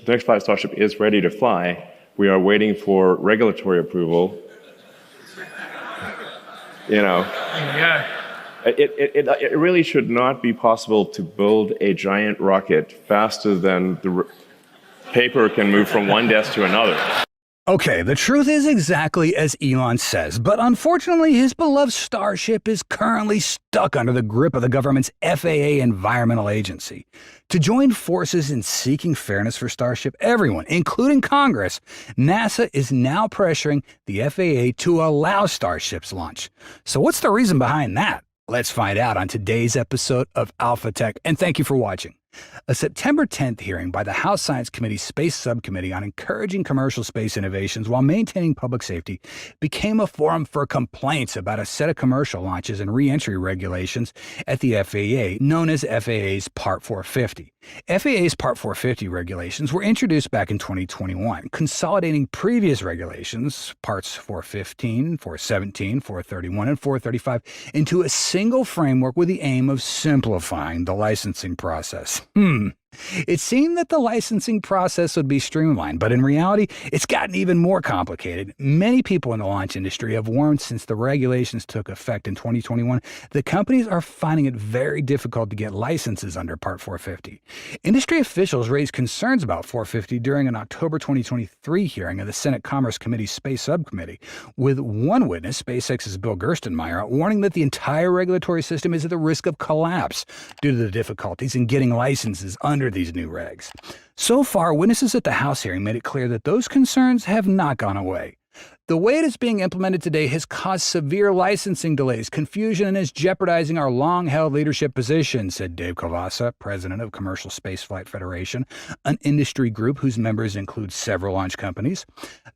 the next flight Starship is ready to fly. We are waiting for regulatory approval. Yeah. It really should not be possible to build a giant rocket faster than the paper can move from one desk to another. Okay, the truth is exactly as Elon says, but unfortunately his beloved Starship is currently stuck under the grip of the government's FAA environmental agency. To join forces in seeking fairness for Starship, everyone, including Congress, NASA is now pressuring the FAA to allow Starship's launch. So what's the reason behind that? Let's find out on today's episode of Alpha Tech, and thank you for watching. A September 10th hearing by the House Science Committee's Space Subcommittee on encouraging commercial space innovations while maintaining public safety became a forum for complaints about a set of commercial launches and reentry regulations at the FAA, known as FAA's Part 450. FAA's Part 450 regulations were introduced back in 2021, consolidating previous regulations, Parts 415, 417, 431, and 435, into a single framework with the aim of simplifying the licensing process. It seemed that the licensing process would be streamlined, but in reality, it's gotten even more complicated. Many people in the launch industry have warned since the regulations took effect in 2021 that companies are finding it very difficult to get licenses under Part 450. Industry officials raised concerns about 450 during an October 2023 hearing of the Senate Commerce Committee's Space Subcommittee, with one witness, SpaceX's Bill Gerstenmaier, warning that the entire regulatory system is at the risk of collapse due to the difficulties in getting licenses under these new regs. So far, witnesses at the House hearing made it clear that those concerns have not gone away. The way it is being implemented today has caused severe licensing delays, confusion, and is jeopardizing our long-held leadership position, said Dave Cavassa, president of Commercial Spaceflight Federation, an industry group whose members include several launch companies.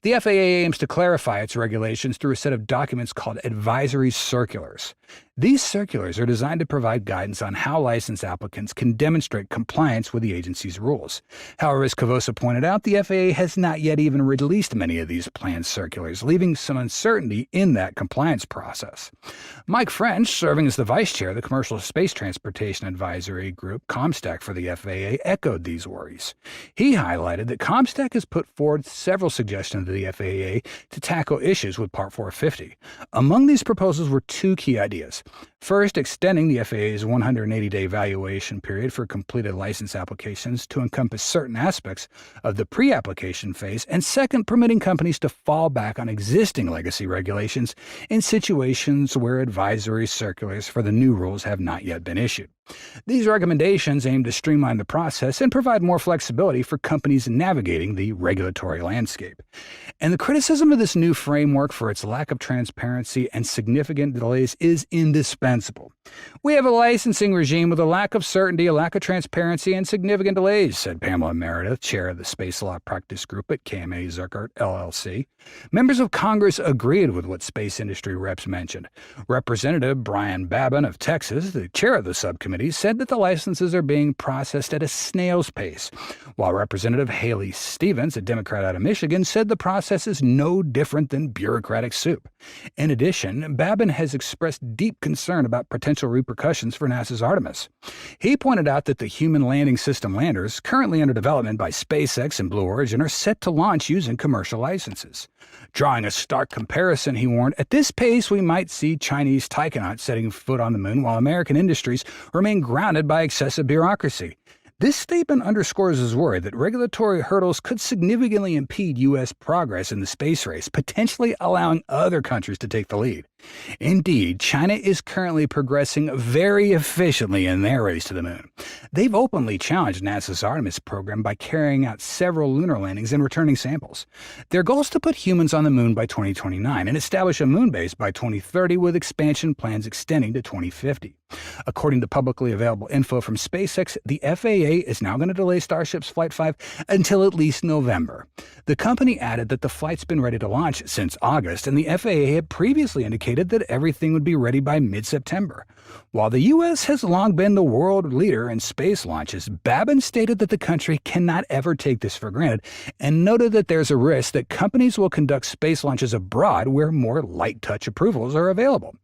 The FAA aims to clarify its regulations through a set of documents called advisory circulars. These circulars are designed to provide guidance on how license applicants can demonstrate compliance with the agency's rules. However, as Cavassa pointed out, the FAA has not yet even released many of these planned circulars, leaving some uncertainty in that compliance process. Mike French, serving as the vice chair of the Commercial Space Transportation Advisory Group, ComStack, for the FAA, echoed these worries. He highlighted that ComStack has put forward several suggestions to the FAA to tackle issues with Part 450. Among these proposals were two key ideas. First, extending the FAA's 180-day evaluation period for completed license applications to encompass certain aspects of the pre-application phase, and second, permitting companies to fall back on existing legacy regulations in situations where advisory circulars for the new rules have not yet been issued. These recommendations aim to streamline the process and provide more flexibility for companies navigating the regulatory landscape. And the criticism of this new framework for its lack of transparency and significant delays is indispensable. We have a licensing regime with a lack of certainty, a lack of transparency, and significant delays, said Pamela Meredith, chair of the Space Law Practice Group at KMA Zurkert, LLC. Members of Congress agreed with what space industry reps mentioned. Representative Brian Babin of Texas, the chair of the subcommittee, said that the licenses are being processed at a snail's pace, while Representative Haley Stevens, a Democrat out of Michigan, said the process is no different than bureaucratic soup. In addition, Babin has expressed deep concern about potential repercussions for NASA's Artemis. He pointed out that the Human Landing System landers, currently under development by SpaceX and Blue Origin, are set to launch using commercial licenses. Drawing a stark comparison, he warned, at this pace we might see Chinese taikonauts setting foot on the moon while American industries remain grounded by excessive bureaucracy. This statement underscores his worry that regulatory hurdles could significantly impede U.S. progress in the space race, potentially allowing other countries to take the lead. Indeed, China is currently progressing very efficiently in their race to the moon. They've openly challenged NASA's Artemis program by carrying out several lunar landings and returning samples. Their goal is to put humans on the moon by 2029 and establish a moon base by 2030, with expansion plans extending to 2050. According to publicly available info from SpaceX, the FAA is now going to delay Starship's Flight 5 until at least November. The company added that the flight's been ready to launch since August, and the FAA had previously indicated that everything would be ready by mid-September. While the U.S. has long been the world leader in space launches, Babin stated that the country cannot ever take this for granted and noted that there's a risk that companies will conduct space launches abroad where more light-touch approvals are available.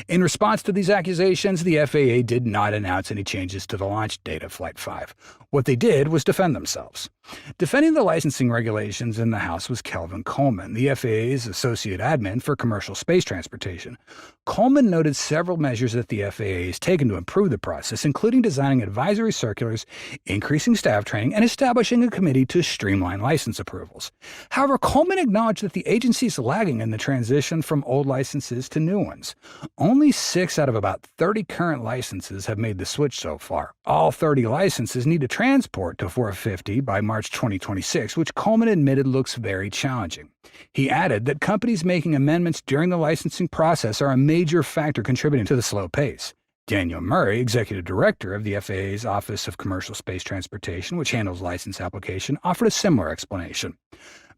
In response to these accusations, the FAA did not announce any changes to the launch date of Flight 5. What they did was defend themselves. Defending the licensing regulations in the House was Kelvin Coleman, the FAA's associate admin for commercial space transportation. Coleman noted several measures that the FAA has taken to improve the process, including designing advisory circulars, increasing staff training, and establishing a committee to streamline license approvals. However, Coleman acknowledged that the agency is lagging in the transition from old licenses to new ones. Only 6 out of about 30 current licenses have made the switch so far. All 30 licenses need to transport to 450 by March 2026, which Coleman admitted looks very challenging. He added that companies making amendments during the licensing process are a major factor contributing to the slow pace. Daniel Murray, executive director of the FAA's Office of Commercial Space Transportation, which handles license application, offered a similar explanation.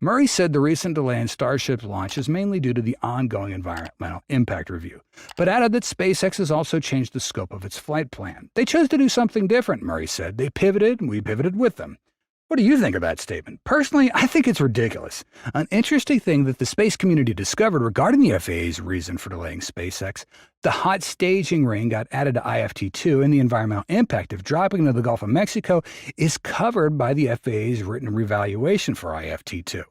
Murray said the recent delay in Starship's launch is mainly due to the ongoing environmental impact review, but added that SpaceX has also changed the scope of its flight plan. They chose to do something different, Murray said. They pivoted, and we pivoted with them. What do you think of that statement? Personally, I think it's ridiculous. An interesting thing that the space community discovered regarding the FAA's reason for delaying SpaceX, the hot staging ring got added to IFT-2, and the environmental impact of dropping into the Gulf of Mexico is covered by the FAA's written revaluation for IFT-2.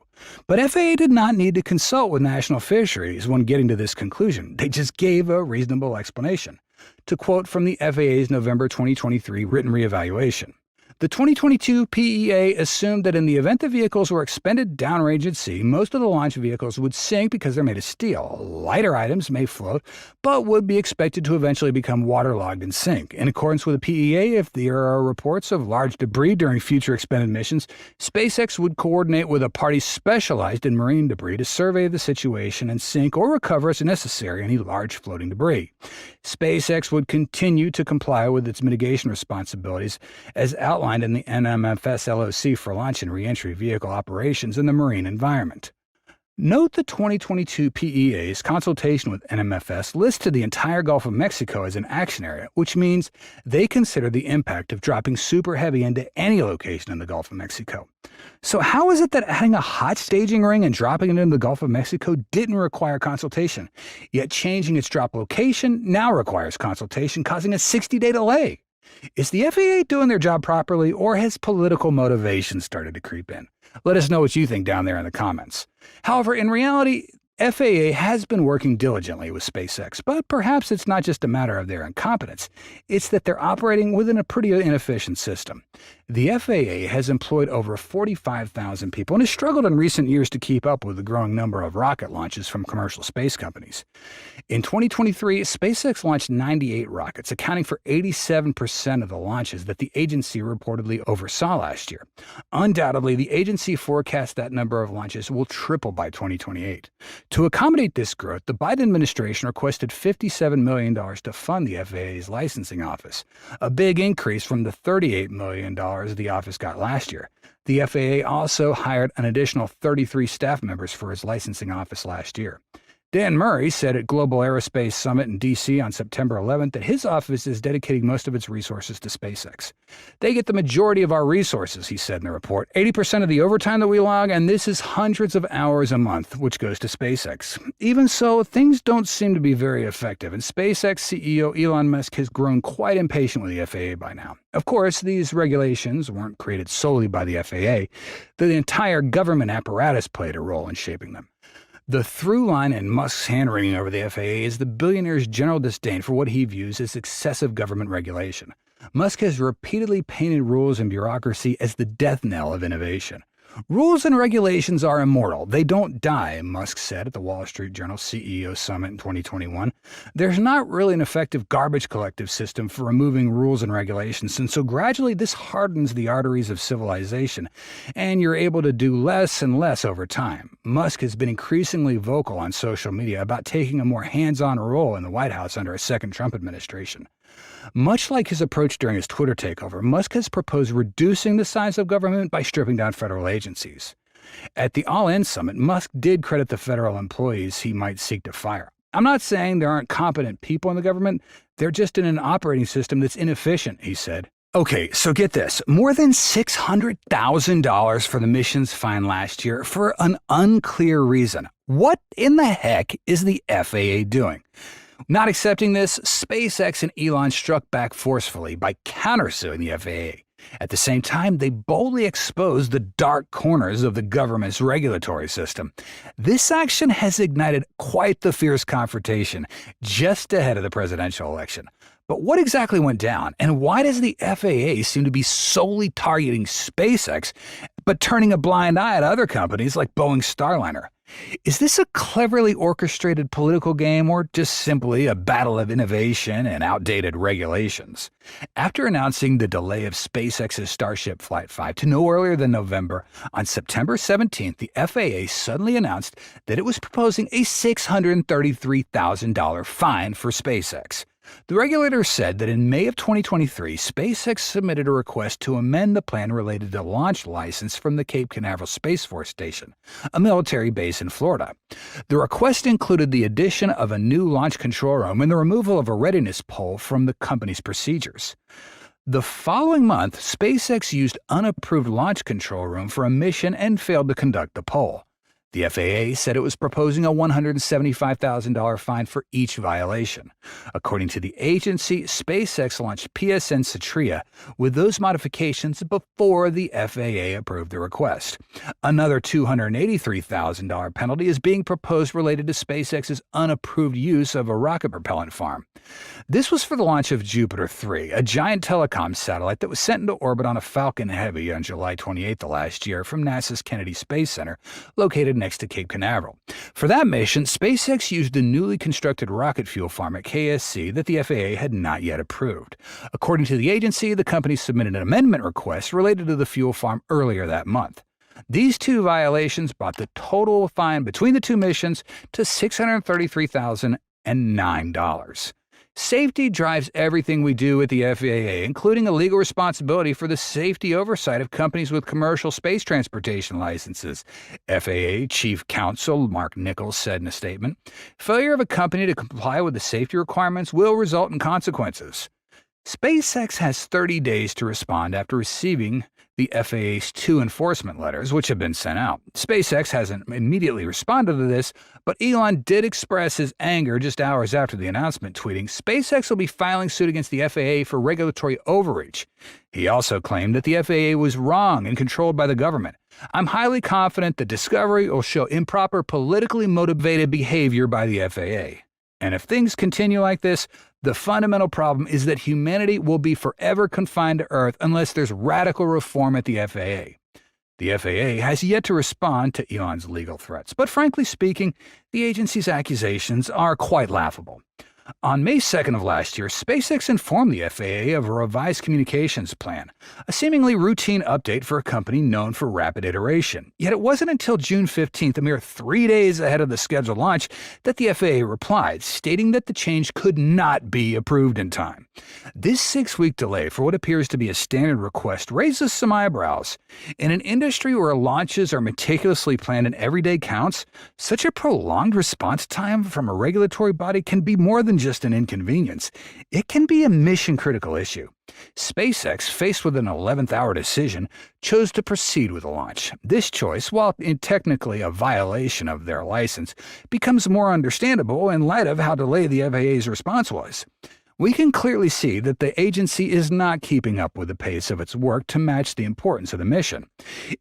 But FAA did not need to consult with national fisheries when getting to this conclusion. They just gave a reasonable explanation. To quote from the FAA's November 2023 written reevaluation, the 2022 PEA assumed that in the event the vehicles were expended downrange at sea, most of the launch vehicles would sink because they're made of steel. Lighter items may float, but would be expected to eventually become waterlogged and sink. In accordance with the PEA, if there are reports of large debris during future expended missions, SpaceX would coordinate with a party specialized in marine debris to survey the situation and sink or recover as necessary any large floating debris. SpaceX would continue to comply with its mitigation responsibilities as outlined in the NMFS LOC for launch and reentry vehicle operations in the marine environment. Note the 2022 PEA's consultation with NMFS listed the entire Gulf of Mexico as an action area, which means they consider the impact of dropping super heavy into any location in the Gulf of Mexico. So how is it that adding a hot staging ring and dropping it into the Gulf of Mexico didn't require consultation, yet changing its drop location now requires consultation, causing a 60-day delay? Is the FAA doing their job properly, or has political motivation started to creep in? Let us know what you think down there in the comments. However, in reality, FAA has been working diligently with SpaceX, but perhaps it's not just a matter of their incompetence. It's that they're operating within a pretty inefficient system. The FAA has employed over 45,000 people and has struggled in recent years to keep up with the growing number of rocket launches from commercial space companies. In 2023, SpaceX launched 98 rockets, accounting for 87% of the launches that the agency reportedly oversaw last year. Undoubtedly, the agency forecasts that number of launches will triple by 2028. To accommodate this growth, the Biden administration requested $57 million to fund the FAA's licensing office, a big increase from the $38 million the office got last year. The FAA also hired an additional 33 staff members for its licensing office last year. Dan Murray said at Global Aerospace Summit in D.C. on September 11th that his office is dedicating most of its resources to SpaceX. They get the majority of our resources, he said in the report, 80% of the overtime that we log, and this is hundreds of hours a month, which goes to SpaceX. Even so, things don't seem to be very effective, and SpaceX CEO Elon Musk has grown quite impatient with the FAA by now. Of course, these regulations weren't created solely by the FAA. The entire government apparatus played a role in shaping them. The through line in Musk's hand-wringing over the FAA is the billionaire's general disdain for what he views as excessive government regulation. Musk has repeatedly painted rules and bureaucracy as the death knell of innovation. Rules and regulations are immortal. They don't die, Musk said at the Wall Street Journal CEO Summit in 2021. There's not really an effective garbage collective system for removing rules and regulations, and so gradually this hardens the arteries of civilization, and you're able to do less and less over time. Musk has been increasingly vocal on social media about taking a more hands-on role in the White House under a second Trump administration. Much like his approach during his Twitter takeover, Musk has proposed reducing the size of government by stripping down federal agencies. At the All In Summit, Musk did credit the federal employees he might seek to fire. I'm not saying there aren't competent people in the government. They're just in an operating system that's inefficient, he said. Okay, so get this. More than $600,000 for the missions fine last year for an unclear reason. What in the heck is the FAA doing? Not accepting this, SpaceX and Elon struck back forcefully by countersuing the FAA. At the same time, they boldly exposed the dark corners of the government's regulatory system. This action has ignited quite the fierce confrontation just ahead of the presidential election. But what exactly went down, and why does the FAA seem to be solely targeting SpaceX, but turning a blind eye at other companies like Boeing's Starliner? Is this a cleverly orchestrated political game, or just simply a battle of innovation and outdated regulations? After announcing the delay of SpaceX's Starship Flight 5 to no earlier than November, on September 17th, the FAA suddenly announced that it was proposing a $633,000 fine for SpaceX. The regulator said that in May of 2023, SpaceX submitted a request to amend the plan related to launch license from the Cape Canaveral Space Force Station, a military base in Florida. The request included the addition of a new launch control room and the removal of a readiness pole from the company's procedures. The following month, SpaceX used unapproved launch control room for a mission and failed to conduct the poll. The FAA said it was proposing a $175,000 fine for each violation. According to the agency, SpaceX launched PSN Satria with those modifications before the FAA approved the request. Another $283,000 penalty is being proposed related to SpaceX's unapproved use of a rocket propellant farm. This was for the launch of Jupiter 3, a giant telecom satellite that was sent into orbit on a Falcon Heavy on July 28th of last year from NASA's Kennedy Space Center, located next to Cape Canaveral. For that mission, SpaceX used a newly constructed rocket fuel farm at KSC that the FAA had not yet approved. According to the agency, the company submitted an amendment request related to the fuel farm earlier that month. These two violations brought the total fine between the two missions to $633,009. Safety drives everything we do at the FAA, including a legal responsibility for the safety oversight of companies with commercial space transportation licenses, FAA Chief Counsel Mark Nichols said in a statement. Failure of a company to comply with the safety requirements will result in consequences. SpaceX has 30 days to respond after receiving the FAA's two enforcement letters, which have been sent out. SpaceX hasn't immediately responded to this, but Elon did express his anger just hours after the announcement, tweeting, "SpaceX will be filing suit against the FAA for regulatory overreach." He also claimed that the FAA was wrong and controlled by the government. "I'm highly confident the discovery will show improper politically motivated behavior by the FAA. And if things continue like this, the fundamental problem is that humanity will be forever confined to Earth unless there's radical reform at the FAA." The FAA has yet to respond to Elon's legal threats, but frankly speaking, the agency's accusations are quite laughable. On May 2nd of last year, SpaceX informed the FAA of a revised communications plan, a seemingly routine update for a company known for rapid iteration. Yet it wasn't until June 15th, a mere 3 days ahead of the scheduled launch, that the FAA replied, stating that the change could not be approved in time. This 6-week delay for what appears to be a standard request raises some eyebrows. In an industry where launches are meticulously planned and every day counts, such a prolonged response time from a regulatory body can be more than just an inconvenience. It can be a mission-critical issue. SpaceX, faced with an 11th-hour decision, chose to proceed with the launch. This choice, while technically a violation of their license, becomes more understandable in light of how delayed the FAA's response was. We can clearly see that the agency is not keeping up with the pace of its work to match the importance of the mission.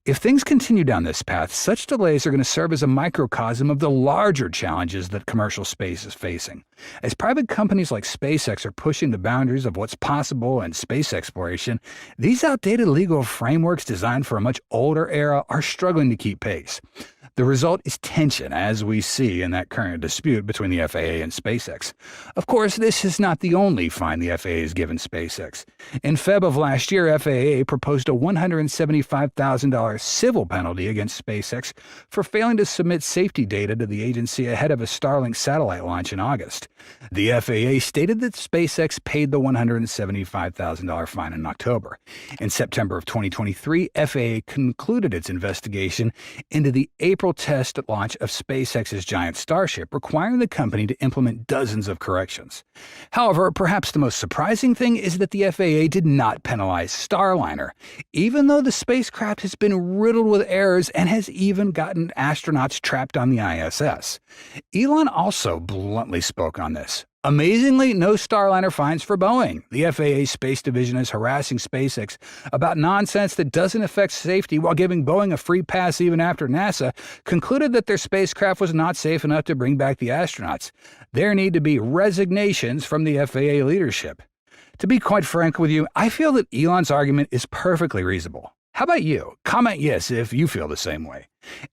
If things continue down this path, such delays are going to serve as a microcosm of the larger challenges that commercial space is facing. As private companies like SpaceX are pushing the boundaries of what's possible in space exploration, these outdated legal frameworks designed for a much older era are struggling to keep pace. The result is tension, as we see in that current dispute between the FAA and SpaceX. Of course, this is not the only fine the FAA has given SpaceX. In February of last year, FAA proposed a $175,000 civil penalty against SpaceX for failing to submit safety data to the agency ahead of a Starlink satellite launch in August. The FAA stated that SpaceX paid the $175,000 fine in October. In September of 2023, FAA concluded its investigation into the April test launch of SpaceX's giant Starship, requiring the company to implement dozens of corrections. However, perhaps the most surprising thing is that the FAA did not penalize Starliner, even though the spacecraft has been riddled with errors and has even gotten astronauts trapped on the ISS. Elon also bluntly spoke on this. Amazingly, no Starliner fines for Boeing. The FAA Space Division is harassing SpaceX about nonsense that doesn't affect safety while giving Boeing a free pass even after NASA concluded that their spacecraft was not safe enough to bring back the astronauts. There need to be resignations from the FAA leadership. To be quite frank with you, I feel that Elon's argument is perfectly reasonable. How about you? Comment yes if you feel the same way.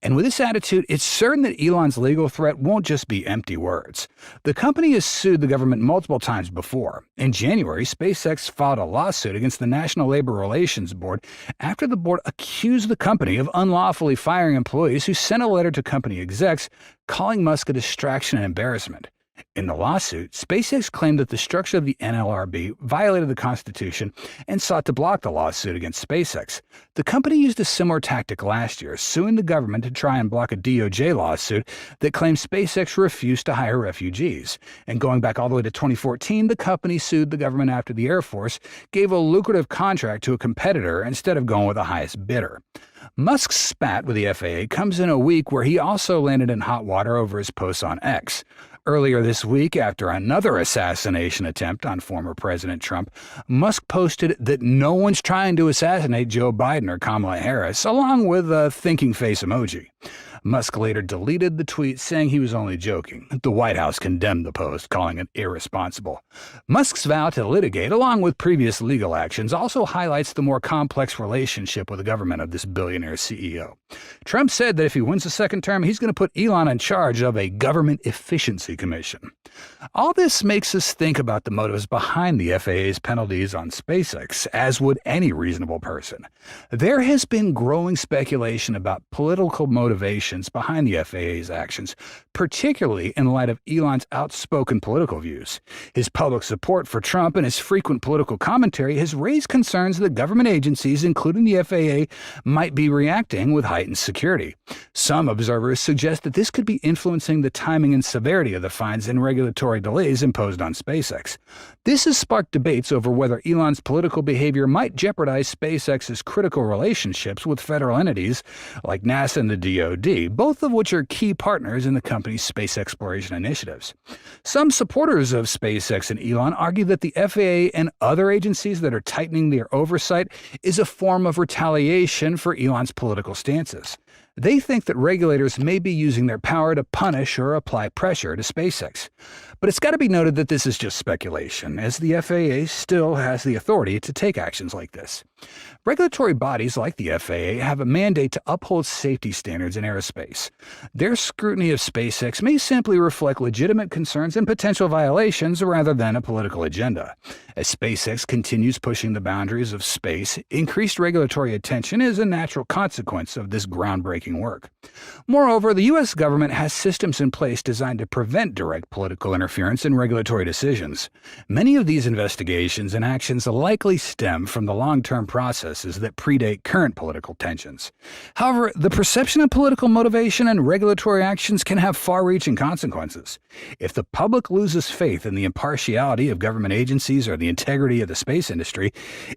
And with this attitude, it's certain that Elon's legal threat won't just be empty words. The company has sued the government multiple times before. In January, SpaceX filed a lawsuit against the National Labor Relations Board after the board accused the company of unlawfully firing employees who sent a letter to company execs calling Musk a distraction and embarrassment. In the lawsuit, SpaceX claimed that the structure of the NLRB violated the Constitution and sought to block the lawsuit against SpaceX. The company used a similar tactic last year, suing the government to try and block a DOJ lawsuit that claimed SpaceX refused to hire refugees. And going back all the way to 2014, the company sued the government after the Air Force gave a lucrative contract to a competitor instead of going with the highest bidder. Musk's spat with the FAA comes in a week where he also landed in hot water over his posts on X. Earlier this week, after another assassination attempt on former President Trump, Musk posted that no one's trying to assassinate Joe Biden or Kamala Harris, along with a thinking face emoji. Musk later deleted the tweet, saying he was only joking. The White House condemned the post, calling it irresponsible. Musk's vow to litigate, along with previous legal actions, also highlights the more complex relationship with the government of this billionaire CEO. Trump said that if he wins a second term, he's going to put Elon in charge of a government efficiency commission. All this makes us think about the motives behind the FAA's penalties on SpaceX, as would any reasonable person. There has been growing speculation about political motivations behind the FAA's actions, particularly in light of Elon's outspoken political views. His public support for Trump and his frequent political commentary has raised concerns that government agencies, including the FAA, might be reacting with heightened security. Some observers suggest that this could be influencing the timing and severity of the fines and regulatory delays imposed on SpaceX. This has sparked debates over whether Elon's political behavior might jeopardize SpaceX's critical relationships with federal entities like NASA and the DoD, both of which are key partners in the company's space exploration initiatives. Some supporters of SpaceX and Elon argue that the FAA and other agencies that are tightening their oversight is a form of retaliation for Elon's political stances. They think that regulators may be using their power to punish or apply pressure to SpaceX. But it's got to be noted that this is just speculation, as the FAA still has the authority to take actions like this. Regulatory bodies like the FAA have a mandate to uphold safety standards in aerospace. Their scrutiny of SpaceX may simply reflect legitimate concerns and potential violations rather than a political agenda. As SpaceX continues pushing the boundaries of space, increased regulatory attention is a natural consequence of this groundbreaking work. Moreover, the U.S. government has systems in place designed to prevent direct political interference in regulatory decisions. Many of these investigations and actions likely stem from the long-term processes that predate current political tensions. However, the perception of political motivation and regulatory actions can have far-reaching consequences. If the public loses faith in the impartiality of government agencies or the integrity of the space industry,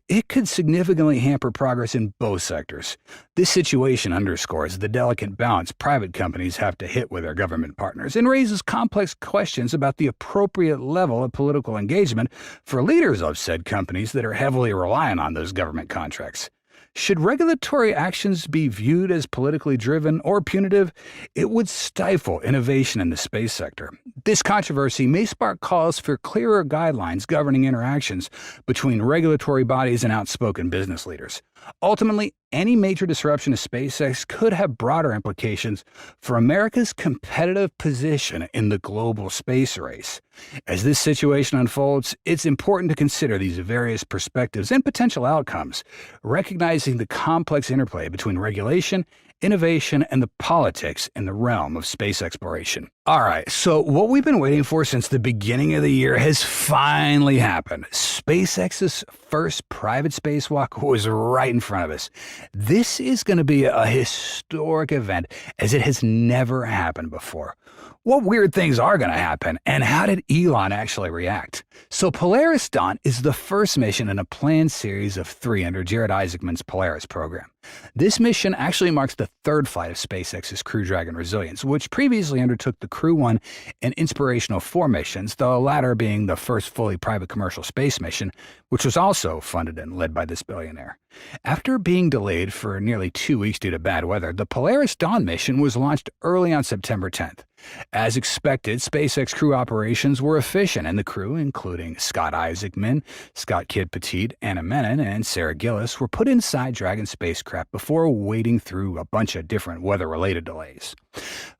it could significantly hamper progress in both sectors. This situation underscores the delicate balance private companies have to hit with their government partners and raises complex questions about the appropriate level of political engagement for leaders of said companies that are heavily reliant on those government contracts. Should regulatory actions be viewed as politically driven or punitive, it would stifle innovation in the space sector. This controversy may spark calls for clearer guidelines governing interactions between regulatory bodies and outspoken business leaders. Ultimately, any major disruption to SpaceX could have broader implications for America's competitive position in the global space race. As this situation unfolds, it's important to consider these various perspectives and potential outcomes, recognizing the complex interplay between regulation, innovation, and the politics in the realm of space exploration. All right, so what we've been waiting for since the beginning of the year has finally happened. SpaceX's first private spacewalk was right in front of us. This is going to be a historic event, as it has never happened before. What weird things are going to happen, and how did Elon actually react? So Polaris Dawn is the first mission in a planned series of 3 under Jared Isaacman's Polaris program. This mission actually marks the third flight of SpaceX's Crew Dragon Resilience, which previously undertook the Crew 1 and Inspirational 4 missions, the latter being the first fully private commercial space mission, which was also funded and led by this billionaire. After being delayed for nearly 2 weeks due to bad weather, the Polaris Dawn mission was launched early on September 10th. As expected, SpaceX Crew operations were efficient, and the crew, including Scott Isaacman, Scott Kidd-Petit, Anna Menon, and Sarah Gillis, were put inside Dragon spacecraft before wading through a bunch of different weather-related delays.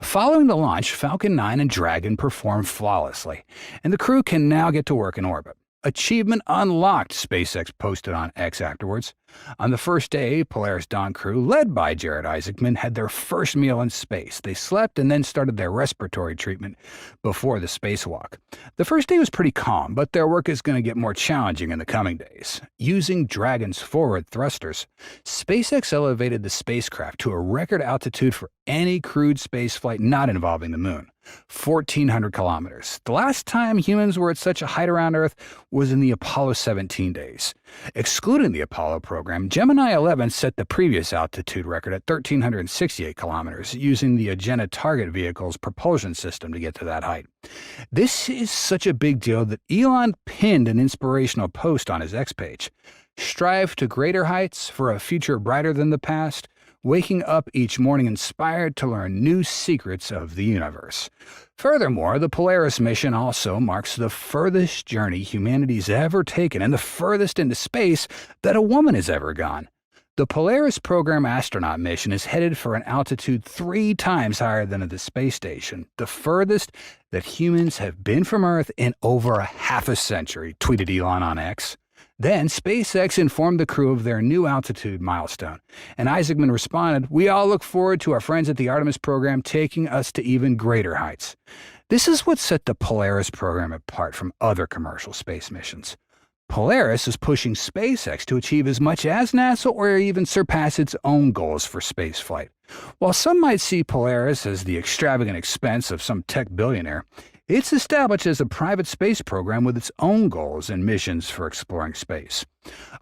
Following the launch, Falcon 9 and Dragon performed flawlessly, and the crew can now get to work in orbit. Achievement unlocked, SpaceX posted on X afterwards. On the first day, Polaris Dawn crew, led by Jared Isaacman, had their first meal in space. They slept and then started their respiratory treatment before the spacewalk. The first day was pretty calm, but their work is going to get more challenging in the coming days. Using Dragon's forward thrusters, SpaceX elevated the spacecraft to a record altitude for any crewed spaceflight not involving the moon. 1,400 kilometers. The last time humans were at such a height around Earth was in the Apollo 17 days. Excluding the Apollo program, Gemini 11 set the previous altitude record at 1,368 kilometers, using the Agena target vehicle's propulsion system to get to that height. This is such a big deal that Elon pinned an inspirational post on his X page. Strive to greater heights for a future brighter than the past, waking up each morning inspired to learn new secrets of the universe. Furthermore, the Polaris mission also marks the furthest journey humanity's ever taken and the furthest into space that a woman has ever gone. The Polaris program astronaut mission is headed for an altitude 3 times higher than at the space station, the furthest that humans have been from Earth in over a half a century, tweeted Elon on X. Then SpaceX informed the crew of their new altitude milestone, and Isaacman responded, "We all look forward to our friends at the Artemis program taking us to even greater heights." This is what set the Polaris program apart from other commercial space missions. Polaris is pushing SpaceX to achieve as much as NASA or even surpass its own goals for spaceflight. While some might see Polaris as the extravagant expense of some tech billionaire, it's established as a private space program with its own goals and missions for exploring space.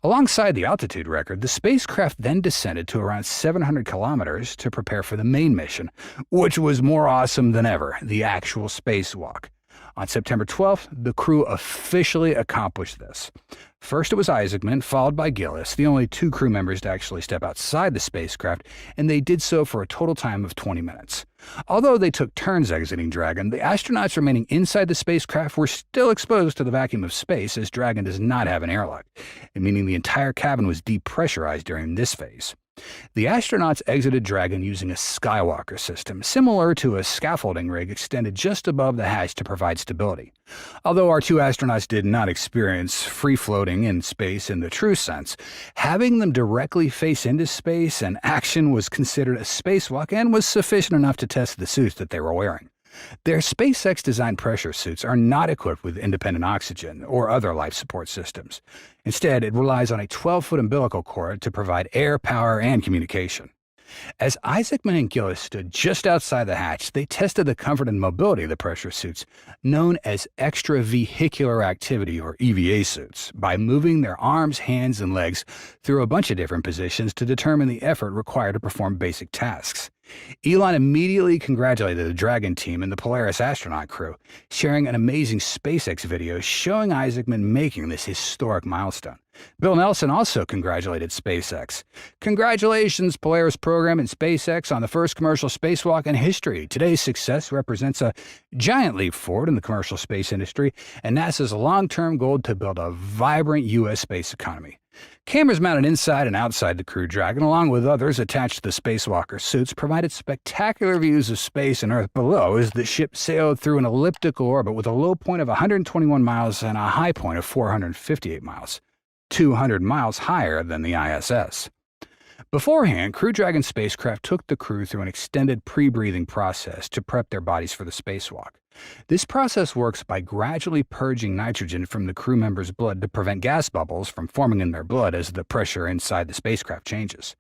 Alongside the altitude record, the spacecraft then descended to around 700 kilometers to prepare for the main mission, which was more awesome than ever, the actual spacewalk. On September 12th, the crew officially accomplished this. First it was Isaacman, followed by Gillis, the only 2 crew members to actually step outside the spacecraft, and they did so for a total time of 20 minutes. Although they took turns exiting Dragon, the astronauts remaining inside the spacecraft were still exposed to the vacuum of space, as Dragon does not have an airlock, meaning the entire cabin was depressurized during this phase. The astronauts exited Dragon using a Skywalker system, similar to a scaffolding rig extended just above the hatch to provide stability. Although our 2 astronauts did not experience free-floating in space in the true sense, having them directly face into space and action was considered a spacewalk and was sufficient enough to test the suits that they were wearing. Their SpaceX-designed pressure suits are not equipped with independent oxygen or other life support systems. Instead, it relies on a 12-foot umbilical cord to provide air, power, and communication. As Isaacman and Gillis stood just outside the hatch, they tested the comfort and mobility of the pressure suits, known as extravehicular activity or EVA suits, by moving their arms, hands, and legs through a bunch of different positions to determine the effort required to perform basic tasks. Elon immediately congratulated the Dragon team and the Polaris astronaut crew, sharing an amazing SpaceX video showing Isaacman making this historic milestone. Bill Nelson also congratulated SpaceX. "Congratulations, Polaris program and SpaceX, on the first commercial spacewalk in history. Today's success represents a giant leap forward in the commercial space industry and NASA's long-term goal to build a vibrant U.S. space economy." Cameras mounted inside and outside the Crew Dragon, along with others attached to the spacewalker suits, provided spectacular views of space and Earth below as the ship sailed through an elliptical orbit with a low point of 121 miles and a high point of 458 miles, 200 miles higher than the ISS. Beforehand, Crew Dragon spacecraft took the crew through an extended pre-breathing process to prep their bodies for the spacewalk. This process works by gradually purging nitrogen from the crew members' blood to prevent gas bubbles from forming in their blood as the pressure inside the spacecraft changes.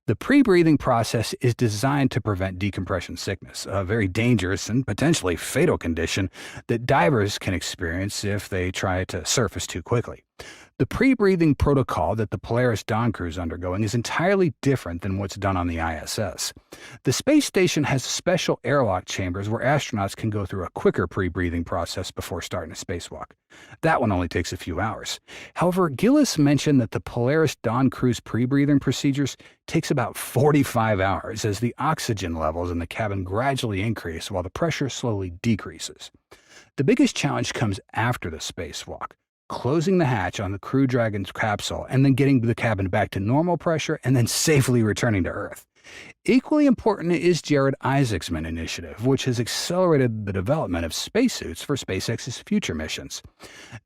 The pre-breathing process is designed to prevent decompression sickness, a very dangerous and potentially fatal condition that divers can experience if they try to surface too quickly. The pre-breathing protocol that the Polaris Dawn crew is undergoing is entirely different than what's done on the ISS. The space station has special airlock chambers where astronauts can go through a quicker pre-breathing process before starting a spacewalk. That one only takes a few hours. However, Gillis mentioned that the Polaris Dawn crew's pre-breathing procedures takes about 45 hours as the oxygen levels in the cabin gradually increase while the pressure slowly decreases. The biggest challenge comes after the spacewalk, closing the hatch on the Crew Dragon's capsule and then getting the cabin back to normal pressure and then safely returning to Earth. Equally important is Jared Isaacman's initiative, which has accelerated the development of spacesuits for SpaceX's future missions.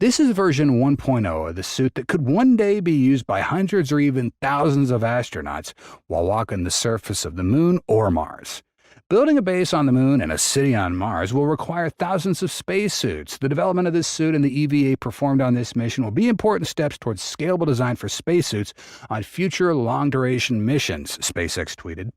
This is version 1.0 of the suit that could one day be used by hundreds or even thousands of astronauts while walking the surface of the Moon or Mars. Building a base on the Moon and a city on Mars will require thousands of spacesuits. The development of this suit and the EVA performed on this mission will be important steps towards scalable design for spacesuits on future long-duration missions, SpaceX tweeted.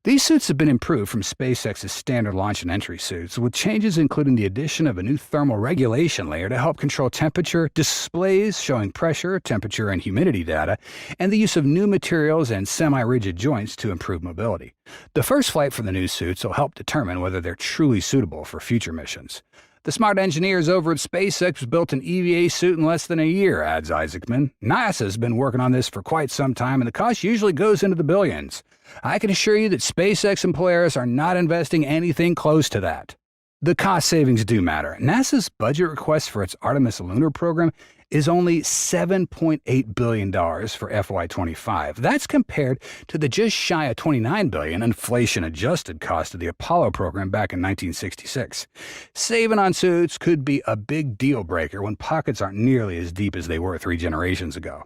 These suits have been improved from SpaceX's standard launch and entry suits, with changes including the addition of a new thermal regulation layer to help control temperature, displays showing pressure, temperature, and humidity data, and the use of new materials and semi-rigid joints to improve mobility. The first flight for the new suits will help determine whether they're truly suitable for future missions. The smart engineers over at SpaceX built an EVA suit in less than a year, adds Isaacman. NASA's been working on this for quite some time, and the cost usually goes into the billions. I can assure you that SpaceX and Polaris are not investing anything close to that. The cost savings do matter. NASA's budget request for its Artemis lunar program is only $7.8 billion for FY25. That's compared to the just shy of $29 billion inflation-adjusted cost of the Apollo program back in 1966. Saving on suits could be a big deal-breaker when pockets aren't nearly as deep as they were 3 generations ago.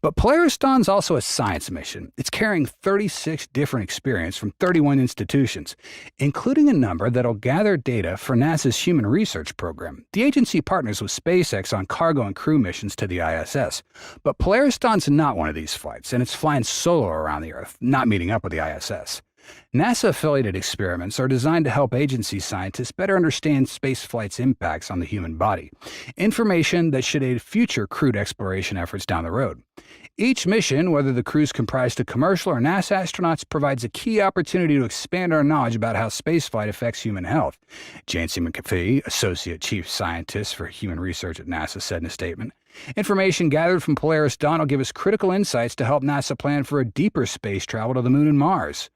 But Polaris Dawn's also a science mission. It's carrying 36 different experiments from 31 institutions, including a number that'll gather data for NASA's Human Research Program. The agency partners with SpaceX on cargo and crew missions to the ISS. But Polaris Dawn's not one of these flights, and it's flying solo around the Earth, not meeting up with the ISS. NASA-affiliated experiments are designed to help agency scientists better understand spaceflight's impacts on the human body, information that should aid future crewed exploration efforts down the road. Each mission, whether the crew's comprised of commercial or NASA astronauts, provides a key opportunity to expand our knowledge about how spaceflight affects human health, Jancy McAfee, Associate Chief Scientist for Human Research at NASA, said in a statement. Information gathered from Polaris Dawn will give us critical insights to help NASA plan for a deeper space travel to the Moon and Mars.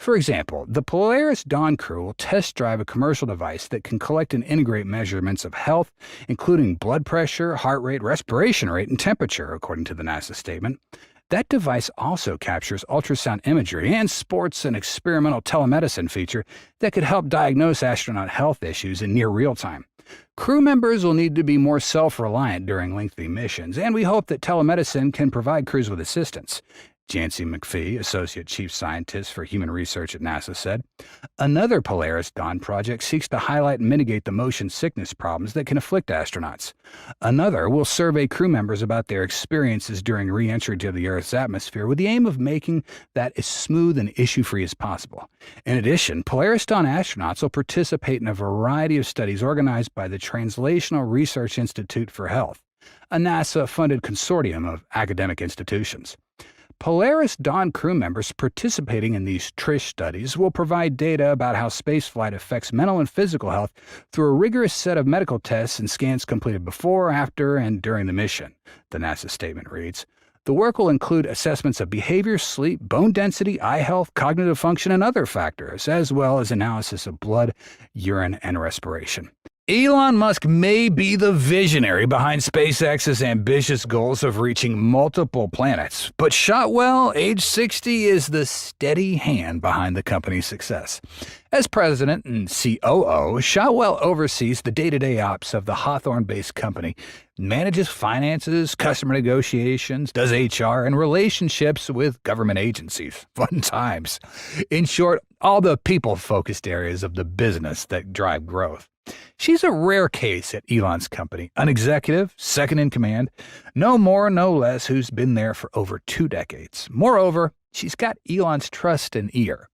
For example, the Polaris Dawn crew will test drive a commercial device that can collect and integrate measurements of health, including blood pressure, heart rate, respiration rate, and temperature, according to the NASA statement. That device also captures ultrasound imagery and sports an experimental telemedicine feature that could help diagnose astronaut health issues in near real time. Crew members will need to be more self-reliant during lengthy missions, and we hope that telemedicine can provide crews with assistance, Jancy McAfee, Associate Chief Scientist for Human Research at NASA, said. Another Polaris Dawn project seeks to highlight and mitigate the motion sickness problems that can afflict astronauts. Another will survey crew members about their experiences during re-entry to the Earth's atmosphere with the aim of making that as smooth and issue-free as possible. In addition, Polaris Dawn astronauts will participate in a variety of studies organized by the Translational Research Institute for Health, a NASA-funded consortium of academic institutions. Polaris Dawn crew members participating in these TRISH studies will provide data about how spaceflight affects mental and physical health through a rigorous set of medical tests and scans completed before, after, and during the mission, the NASA statement reads. The work will include assessments of behavior, sleep, bone density, eye health, cognitive function, and other factors, as well as analysis of blood, urine, and respiration. Elon Musk may be the visionary behind SpaceX's ambitious goals of reaching multiple planets, but Shotwell, age 60, is the steady hand behind the company's success. As president and COO, Shotwell oversees the day-to-day ops of the Hawthorne-based company, manages finances, customer negotiations, does HR, and relationships with government agencies. Fun times. In short, all the people-focused areas of the business that drive growth. She's a rare case at Elon's company, an executive, second in command, no more, no less, who's been there for over 2 decades. Moreover, she's got Elon's trust and ear.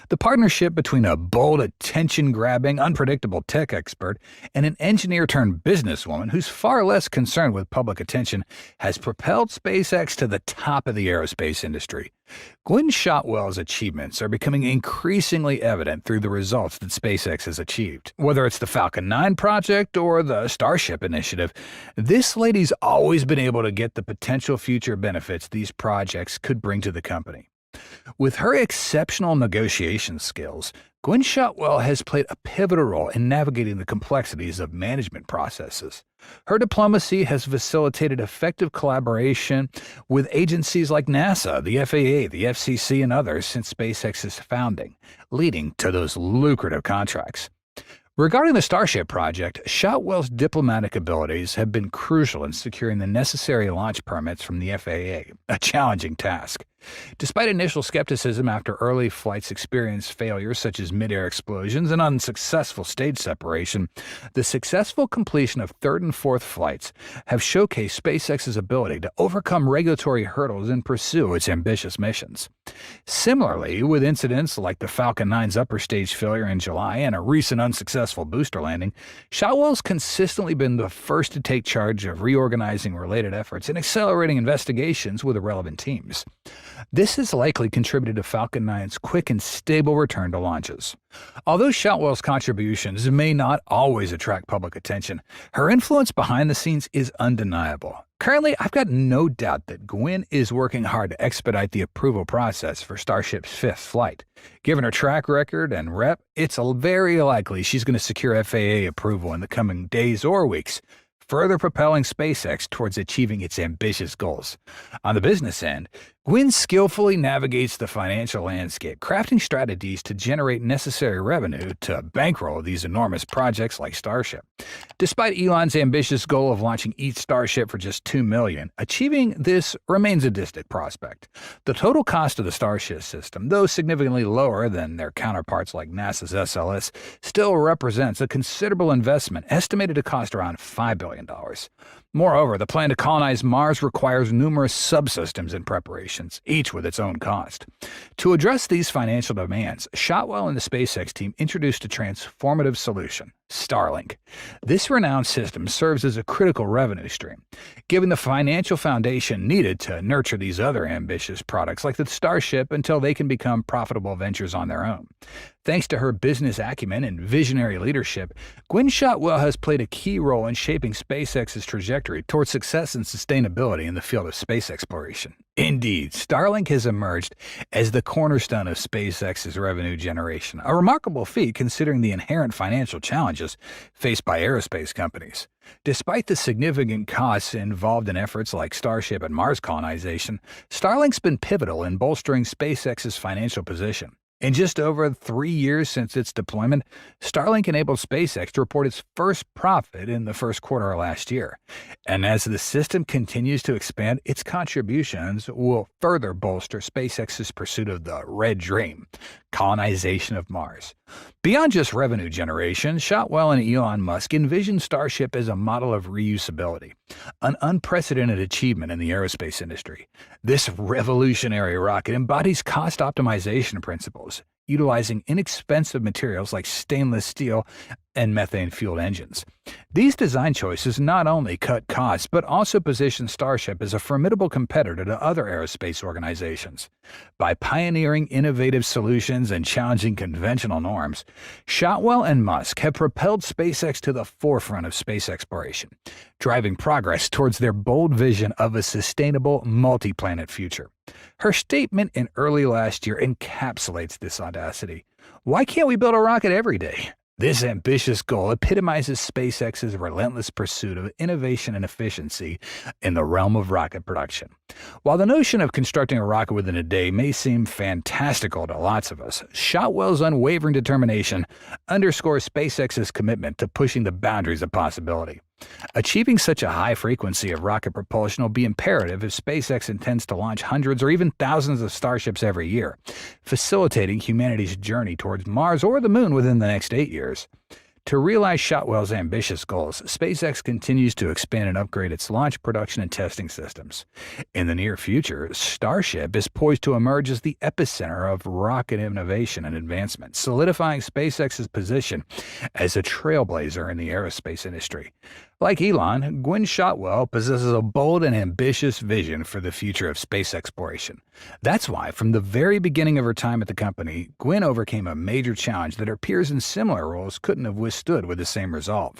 The partnership between a bold, attention-grabbing, unpredictable tech expert and an engineer-turned-businesswoman who's far less concerned with public attention has propelled SpaceX to the top of the aerospace industry. Gwynne Shotwell's achievements are becoming increasingly evident through the results that SpaceX has achieved. Whether it's the Falcon 9 project or the Starship initiative, this lady's always been able to get the potential future benefits these projects could bring to the company. With her exceptional negotiation skills, Gwynne Shotwell has played a pivotal role in navigating the complexities of management processes. Her diplomacy has facilitated effective collaboration with agencies like NASA, the FAA, the FCC, and others since SpaceX's founding, leading to those lucrative contracts. Regarding the Starship project, Shotwell's diplomatic abilities have been crucial in securing the necessary launch permits from the FAA, a challenging task. Despite initial skepticism after early flights experienced failures such as mid-air explosions and unsuccessful stage separation, the successful completion of third and fourth flights have showcased SpaceX's ability to overcome regulatory hurdles and pursue its ambitious missions. Similarly, with incidents like the Falcon 9's upper stage failure in July and a recent unsuccessful booster landing, Shotwell's consistently been the first to take charge of reorganizing related efforts and accelerating investigations with the relevant teams. This has likely contributed to Falcon 9's quick and stable return to launches. Although Shotwell's contributions may not always attract public attention, her influence behind the scenes is undeniable. Currently, I've got no doubt that Gwynne is working hard to expedite the approval process for Starship's fifth flight. Given her track record and rep, it's very likely she's going to secure FAA approval in the coming days or weeks, further propelling SpaceX towards achieving its ambitious goals. On the business end, Gwynne skillfully navigates the financial landscape, crafting strategies to generate necessary revenue to bankroll these enormous projects like Starship. Despite Elon's ambitious goal of launching each Starship for just $2 million, achieving this remains a distant prospect. The total cost of the Starship system, though significantly lower than their counterparts like NASA's SLS, still represents a considerable investment estimated to cost around $5 billion. Moreover, the plan to colonize Mars requires numerous subsystems and preparations, each with its own cost. To address these financial demands, Shotwell and the SpaceX team introduced a transformative solution: Starlink. This renowned system serves as a critical revenue stream, giving the financial foundation needed to nurture these other ambitious products like the Starship until they can become profitable ventures on their own. Thanks to her business acumen and visionary leadership, Gwynne Shotwell has played a key role in shaping SpaceX's trajectory towards success and sustainability in the field of space exploration. Indeed, Starlink has emerged as the cornerstone of SpaceX's revenue generation, a remarkable feat considering the inherent financial challenges faced by aerospace companies. Despite the significant costs involved in efforts like Starship and Mars colonization, Starlink's been pivotal in bolstering SpaceX's financial position. In just over 3 years since its deployment, Starlink enabled SpaceX to report its first profit in the first quarter of last year. And as the system continues to expand, its contributions will further bolster SpaceX's pursuit of the Red Dream, colonization of Mars. Beyond just revenue generation, Shotwell and Elon Musk envision Starship as a model of reusability, an unprecedented achievement in the aerospace industry. This revolutionary rocket embodies cost optimization principles, utilizing inexpensive materials like stainless steel and methane-fueled engines. These design choices not only cut costs, but also position Starship as a formidable competitor to other aerospace organizations. By pioneering innovative solutions and challenging conventional norms, Shotwell and Musk have propelled SpaceX to the forefront of space exploration, driving progress towards their bold vision of a sustainable, multi-planet future. Her statement in early last year encapsulates this audacity. Why can't we build a rocket every day? This ambitious goal epitomizes SpaceX's relentless pursuit of innovation and efficiency in the realm of rocket production. While the notion of constructing a rocket within a day may seem fantastical to lots of us, Shotwell's unwavering determination underscores SpaceX's commitment to pushing the boundaries of possibility. Achieving such a high frequency of rocket propulsion will be imperative if SpaceX intends to launch hundreds or even thousands of Starships every year, facilitating humanity's journey towards Mars or the Moon within the next 8 years. To realize Shotwell's ambitious goals, SpaceX continues to expand and upgrade its launch, production, and testing systems. In the near future, Starship is poised to emerge as the epicenter of rocket innovation and advancement, solidifying SpaceX's position as a trailblazer in the aerospace industry. Like Elon, Gwynne Shotwell possesses a bold and ambitious vision for the future of space exploration. That's why, from the very beginning of her time at the company, Gwynne overcame a major challenge that her peers in similar roles couldn't have withstood with the same resolve.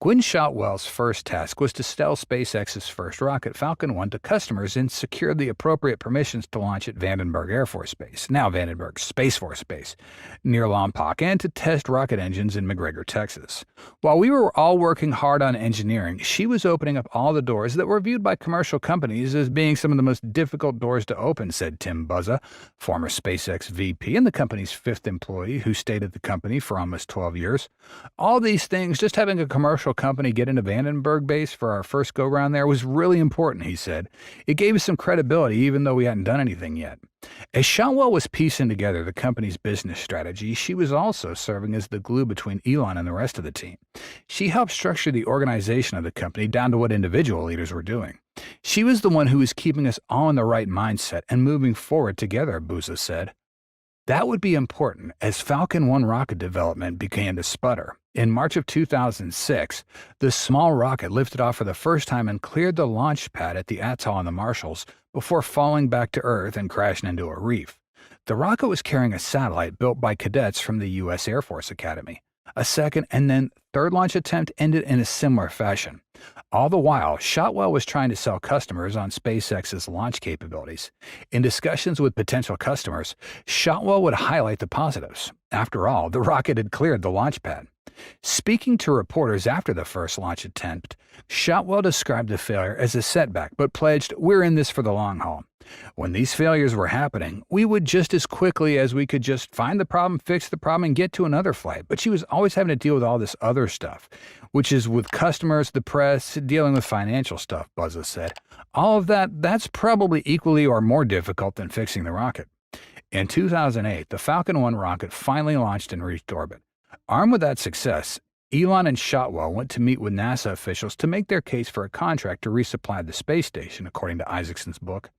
Gwynne Shotwell's first task was to sell SpaceX's first rocket, Falcon 1, to customers and secure the appropriate permissions to launch at Vandenberg Air Force Base, now Vandenberg Space Force Base, near Lompoc, and to test rocket engines in McGregor, Texas. While we were all working hard on engineering, she was opening up all the doors that were viewed by commercial companies as being some of the most difficult doors to open, said Tim Buzza, former SpaceX VP and the company's fifth employee who stayed at the company for almost 12 years. All these things, just having a commercial company get into Vandenberg base for our first go-round there was really important, he said. It gave us some credibility even though we hadn't done anything yet. As Shotwell was piecing together the company's business strategy, she was also serving as the glue between Elon and the rest of the team. She helped structure the organization of the company down to what individual leaders were doing. She was the one who was keeping us all in the right mindset and moving forward together, Buzza said. That would be important as Falcon 1 rocket development began to sputter. In March of 2006, the small rocket lifted off for the first time and cleared the launch pad at the atoll in the Marshalls before falling back to Earth and crashing into a reef. The rocket was carrying a satellite built by cadets from the U.S. Air Force Academy. A second and then third launch attempt ended in a similar fashion. All the while, Shotwell was trying to sell customers on SpaceX's launch capabilities. In discussions with potential customers, Shotwell would highlight the positives. After all, the rocket had cleared the launch pad. Speaking to reporters after the first launch attempt, Shotwell described the failure as a setback, but pledged, "We're in this for the long haul." When these failures were happening, we would just as quickly as we could just find the problem, fix the problem, and get to another flight. But she was always having to deal with all this other stuff, which is with customers, the press, dealing with financial stuff, Buzza said. All of that's probably equally or more difficult than fixing the rocket. In 2008, the Falcon 1 rocket finally launched and reached orbit. Armed with that success, Elon and Shotwell went to meet with NASA officials to make their case for a contract to resupply the space station, according to Isaacson's book.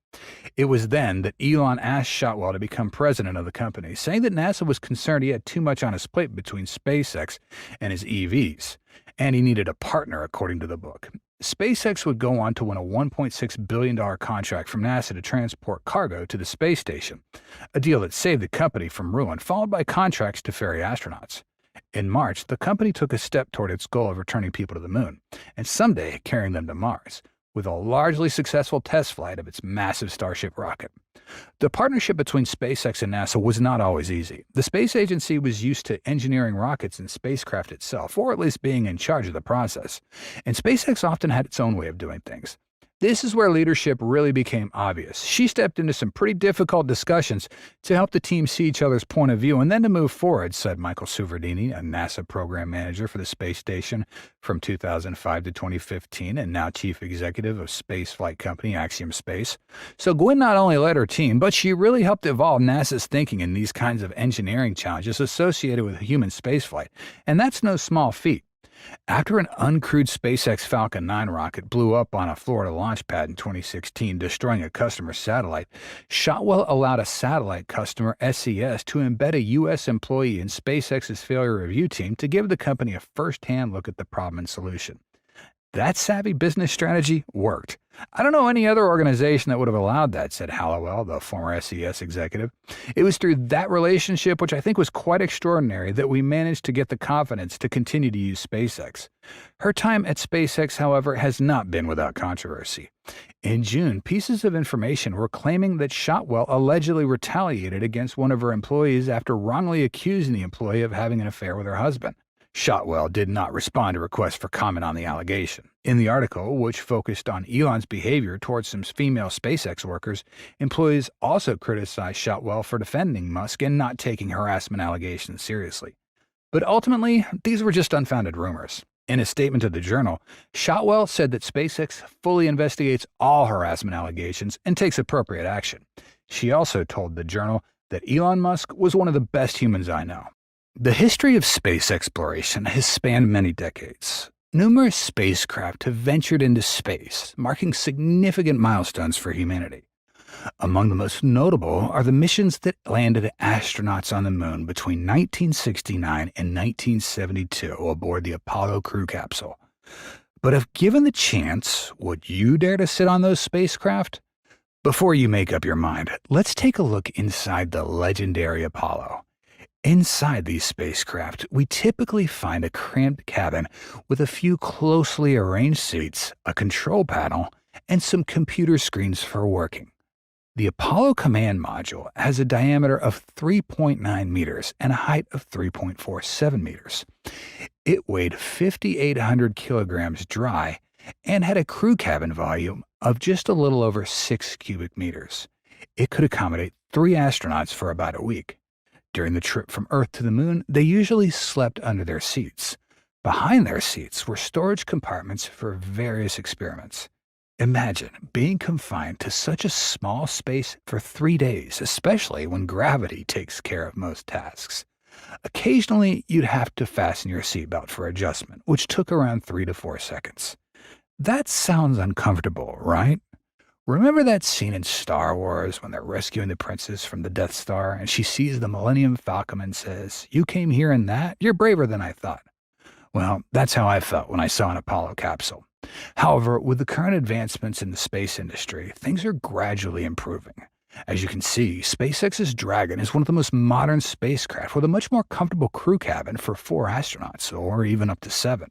It was then that Elon asked Shotwell to become president of the company, saying that NASA was concerned he had too much on his plate between SpaceX and his EVs, and he needed a partner, according to the book. SpaceX would go on to win a $1.6 billion contract from NASA to transport cargo to the space station, a deal that saved the company from ruin, followed by contracts to ferry astronauts. In March, the company took a step toward its goal of returning people to the moon, and someday carrying them to Mars, with a largely successful test flight of its massive Starship rocket. The partnership between SpaceX and NASA was not always easy. The space agency was used to engineering rockets and spacecraft itself, or at least being in charge of the process, and SpaceX often had its own way of doing things. This is where leadership really became obvious. She stepped into some pretty difficult discussions to help the team see each other's point of view and then to move forward, said Michael Suverdini, a NASA program manager for the space station from 2005 to 2015 and now chief executive of space flight company Axiom Space. So Gwynne not only led her team, but she really helped evolve NASA's thinking in these kinds of engineering challenges associated with human spaceflight. And that's no small feat. After an uncrewed SpaceX Falcon 9 rocket blew up on a Florida launch pad in 2016, destroying a customer's satellite, Shotwell allowed a satellite customer, SES, to embed a U.S. employee in SpaceX's failure review team to give the company a first-hand look at the problem and solution. That savvy business strategy worked. I don't know any other organization that would have allowed that, said Hallowell, the former SES executive. It was through that relationship, which I think was quite extraordinary, that we managed to get the confidence to continue to use SpaceX. Her time at SpaceX, however, has not been without controversy. In June, pieces of information were claiming that Shotwell allegedly retaliated against one of her employees after wrongly accusing the employee of having an affair with her husband. Shotwell did not respond to requests for comment on the allegation. In the article, which focused on Elon's behavior towards some female SpaceX workers, employees also criticized Shotwell for defending Musk and not taking harassment allegations seriously. But ultimately, these were just unfounded rumors. In a statement to the Journal, Shotwell said that SpaceX fully investigates all harassment allegations and takes appropriate action. She also told the Journal that Elon Musk was one of the best humans I know. The history of space exploration has spanned many decades. Numerous spacecraft have ventured into space, marking significant milestones for humanity. Among the most notable are the missions that landed astronauts on the moon between 1969 and 1972 aboard the Apollo crew capsule. But if given the chance, would you dare to sit on those spacecraft? Before you make up your mind, let's take a look inside the legendary Apollo. Inside these spacecraft, we typically find a cramped cabin with a few closely arranged seats, a control panel, and some computer screens for working. The Apollo Command Module has a diameter of 3.9 meters and a height of 3.47 meters. It weighed 5,800 kilograms dry and had a crew cabin volume of just a little over 6 cubic meters. It could accommodate 3 astronauts for about a week. During the trip from Earth to the Moon, they usually slept under their seats. Behind their seats were storage compartments for various experiments. Imagine being confined to such a small space for 3 days, especially when gravity takes care of most tasks. Occasionally, you'd have to fasten your seatbelt for adjustment, which took around 3 to 4 seconds. That sounds uncomfortable, right? Remember that scene in Star Wars when they're rescuing the princess from the Death Star and she sees the Millennium Falcon and says, "You came here in that? You're braver than I thought." Well, that's how I felt when I saw an Apollo capsule. However, with the current advancements in the space industry, things are gradually improving. As you can see, SpaceX's Dragon is one of the most modern spacecraft with a much more comfortable crew cabin for 4 astronauts, or even up to 7.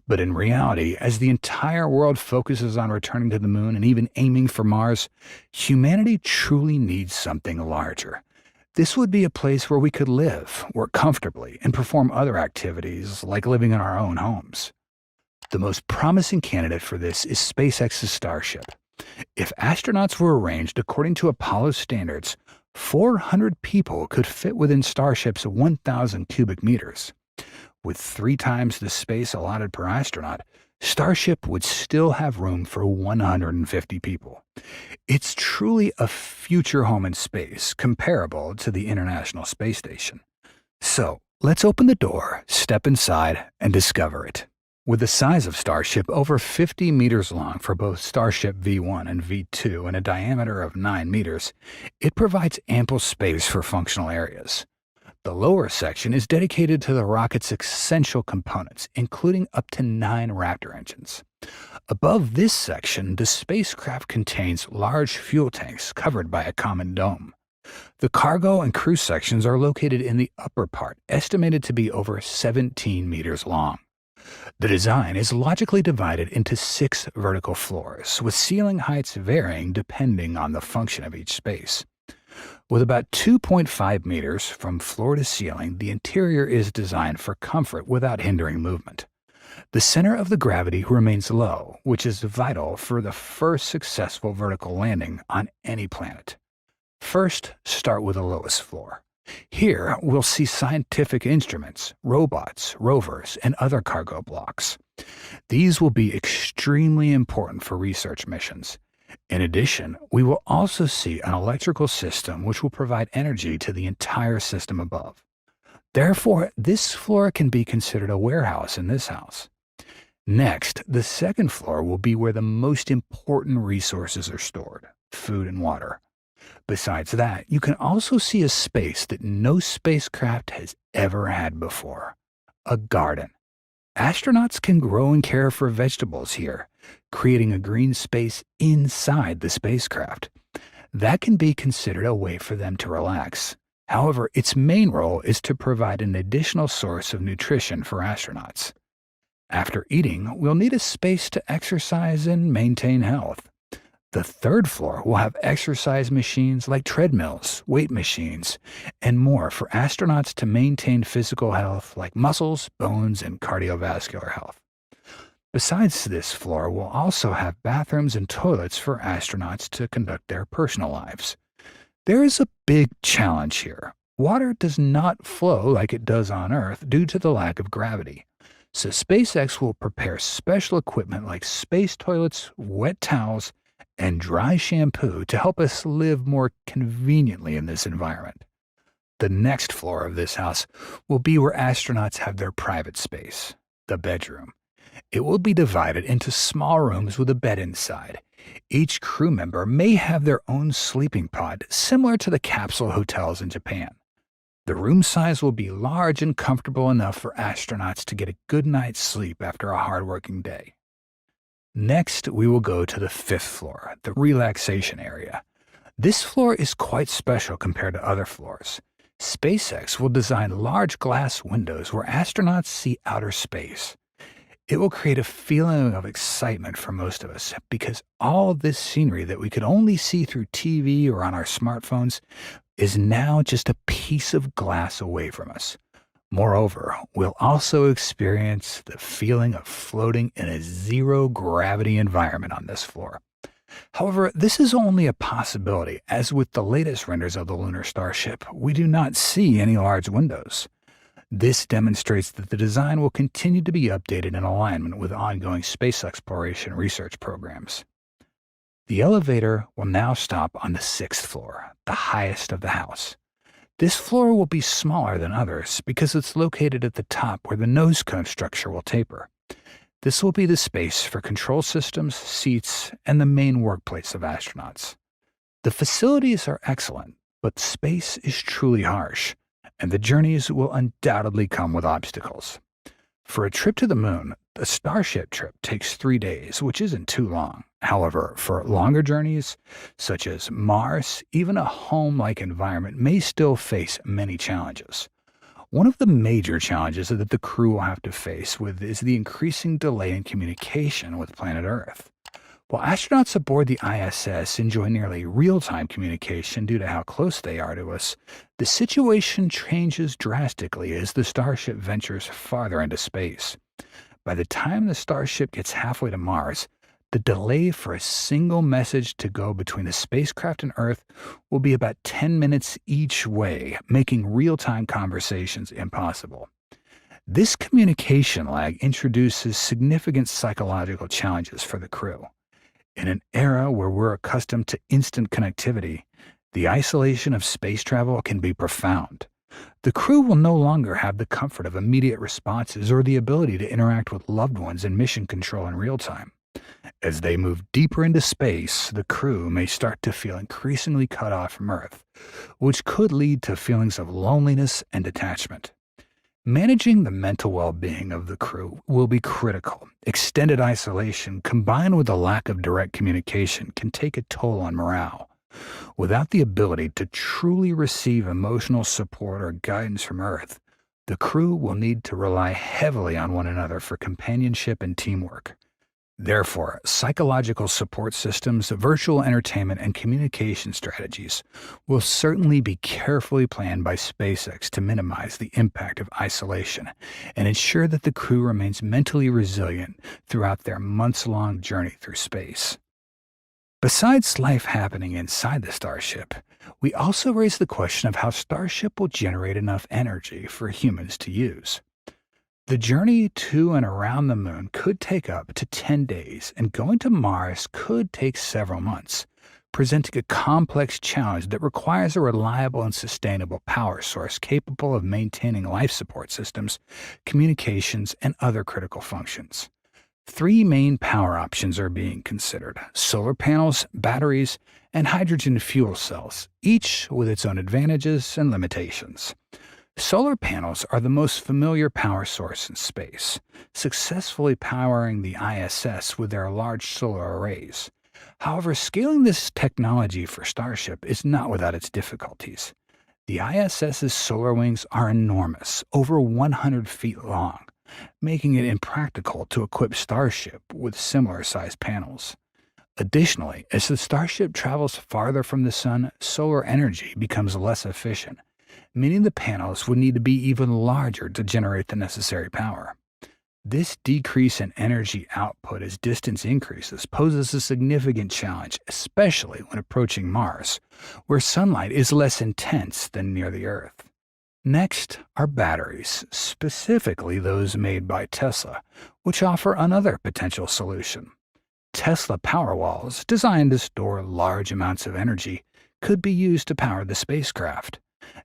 But in reality, as the entire world focuses on returning to the moon and even aiming for Mars, humanity truly needs something larger. This would be a place where we could live, work comfortably, and perform other activities like living in our own homes. The most promising candidate for this is SpaceX's Starship. If astronauts were arranged according to Apollo standards, 400 people could fit within Starship's 1,000 cubic meters. With 3 times the space allotted per astronaut, Starship would still have room for 150 people. It's truly a future home in space, comparable to the International Space Station. So, let's open the door, step inside, and discover it. With the size of Starship over 50 meters long for both Starship V1 and V2 and a diameter of 9 meters, it provides ample space for functional areas. The lower section is dedicated to the rocket's essential components, including up to 9 Raptor engines. Above this section, the spacecraft contains large fuel tanks covered by a common dome. The cargo and crew sections are located in the upper part, estimated to be over 17 meters long. The design is logically divided into 6 vertical floors, with ceiling heights varying depending on the function of each space. With about 2.5 meters from floor to ceiling, the interior is designed for comfort without hindering movement. The center of the gravity remains low, which is vital for the first successful vertical landing on any planet. First, start with the lowest floor. Here, we'll see scientific instruments, robots, rovers, and other cargo blocks. These will be extremely important for research missions. In addition, we will also see an electrical system which will provide energy to the entire system above. Therefore, this floor can be considered a warehouse in this house. Next, the second floor will be where the most important resources are stored: food and water. Besides that, you can also see a space that no spacecraft has ever had before: a garden. Astronauts can grow and care for vegetables here, creating a green space inside the spacecraft. That can be considered a way for them to relax. However, its main role is to provide an additional source of nutrition for astronauts. After eating, we'll need a space to exercise and maintain health. The third floor will have exercise machines like treadmills, weight machines, and more for astronauts to maintain physical health like muscles, bones, and cardiovascular health. Besides this floor, we'll also have bathrooms and toilets for astronauts to conduct their personal lives. There is a big challenge here. Water does not flow like it does on Earth due to the lack of gravity. So SpaceX will prepare special equipment like space toilets, wet towels, and dry shampoo to help us live more conveniently in this environment. The next floor of this house will be where astronauts have their private space, the bedroom. It will be divided into small rooms with a bed inside. Each crew member may have their own sleeping pod, similar to the capsule hotels in Japan. The room size will be large and comfortable enough for astronauts to get a good night's sleep after a hard-working day. Next, we will go to the 5th floor, the relaxation area. This floor is quite special compared to other floors. SpaceX will design large glass windows where astronauts see outer space. It will create a feeling of excitement for most of us because all of this scenery that we could only see through TV or on our smartphones is now just a piece of glass away from us. Moreover, we'll also experience the feeling of floating in a zero-gravity environment on this floor. However, this is only a possibility, as with the latest renders of the lunar Starship, we do not see any large windows. This demonstrates that the design will continue to be updated in alignment with ongoing space exploration research programs. The elevator will now stop on the 6th floor, the highest of the house. This floor will be smaller than others because it's located at the top where the nose cone structure will taper. This will be the space for control systems, seats, and the main workplace of astronauts. The facilities are excellent, but space is truly harsh, and the journeys will undoubtedly come with obstacles. For a trip to the moon, the Starship trip takes 3 days, which isn't too long. However, for longer journeys, such as Mars, even a home-like environment may still face many challenges. One of the major challenges that the crew will have to face with is the increasing delay in communication with planet Earth. While astronauts aboard the ISS enjoy nearly real-time communication due to how close they are to us, the situation changes drastically as the Starship ventures farther into space. By the time the Starship gets halfway to Mars, the delay for a single message to go between the spacecraft and Earth will be about 10 minutes each way, making real-time conversations impossible. This communication lag introduces significant psychological challenges for the crew. In an era where we're accustomed to instant connectivity, the isolation of space travel can be profound. The crew will no longer have the comfort of immediate responses or the ability to interact with loved ones in mission control in real time. As they move deeper into space, the crew may start to feel increasingly cut off from Earth, which could lead to feelings of loneliness and detachment. Managing the mental well-being of the crew will be critical. Extended isolation combined with a lack of direct communication can take a toll on morale. Without the ability to truly receive emotional support or guidance from Earth, the crew will need to rely heavily on one another for companionship and teamwork. Therefore, psychological support systems, virtual entertainment, and communication strategies will certainly be carefully planned by SpaceX to minimize the impact of isolation and ensure that the crew remains mentally resilient throughout their months-long journey through space. Besides life happening inside the Starship, we also raise the question of how Starship will generate enough energy for humans to use. The journey to and around the moon could take up to 10 days, and going to Mars could take several months, presenting a complex challenge that requires a reliable and sustainable power source capable of maintaining life support systems, communications, and other critical functions. 3 main power options are being considered: solar panels, batteries, and hydrogen fuel cells, each with its own advantages and limitations. Solar panels are the most familiar power source in space, successfully powering the ISS with their large solar arrays. However, scaling this technology for Starship is not without its difficulties. The ISS's solar wings are enormous, over 100 feet long, making it impractical to equip Starship with similar-sized panels. Additionally, as the Starship travels farther from the Sun, solar energy becomes less efficient, meaning the panels would need to be even larger to generate the necessary power. This decrease in energy output as distance increases poses a significant challenge, especially when approaching Mars, where sunlight is less intense than near the Earth. Next are batteries, specifically those made by Tesla, which offer another potential solution. Tesla Powerwalls, designed to store large amounts of energy, could be used to power the spacecraft.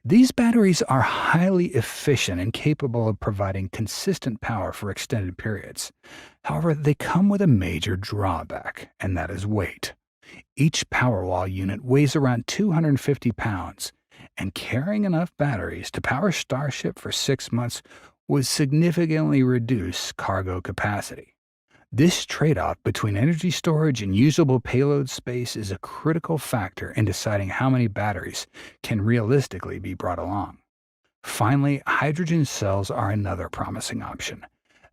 These batteries are highly efficient and capable of providing consistent power for extended periods. However, they come with a major drawback, and that is weight. Each Powerwall unit weighs around 250 pounds, and carrying enough batteries to power Starship for 6 months would significantly reduce cargo capacity. This trade-off between energy storage and usable payload space is a critical factor in deciding how many batteries can realistically be brought along. Finally, hydrogen cells are another promising option.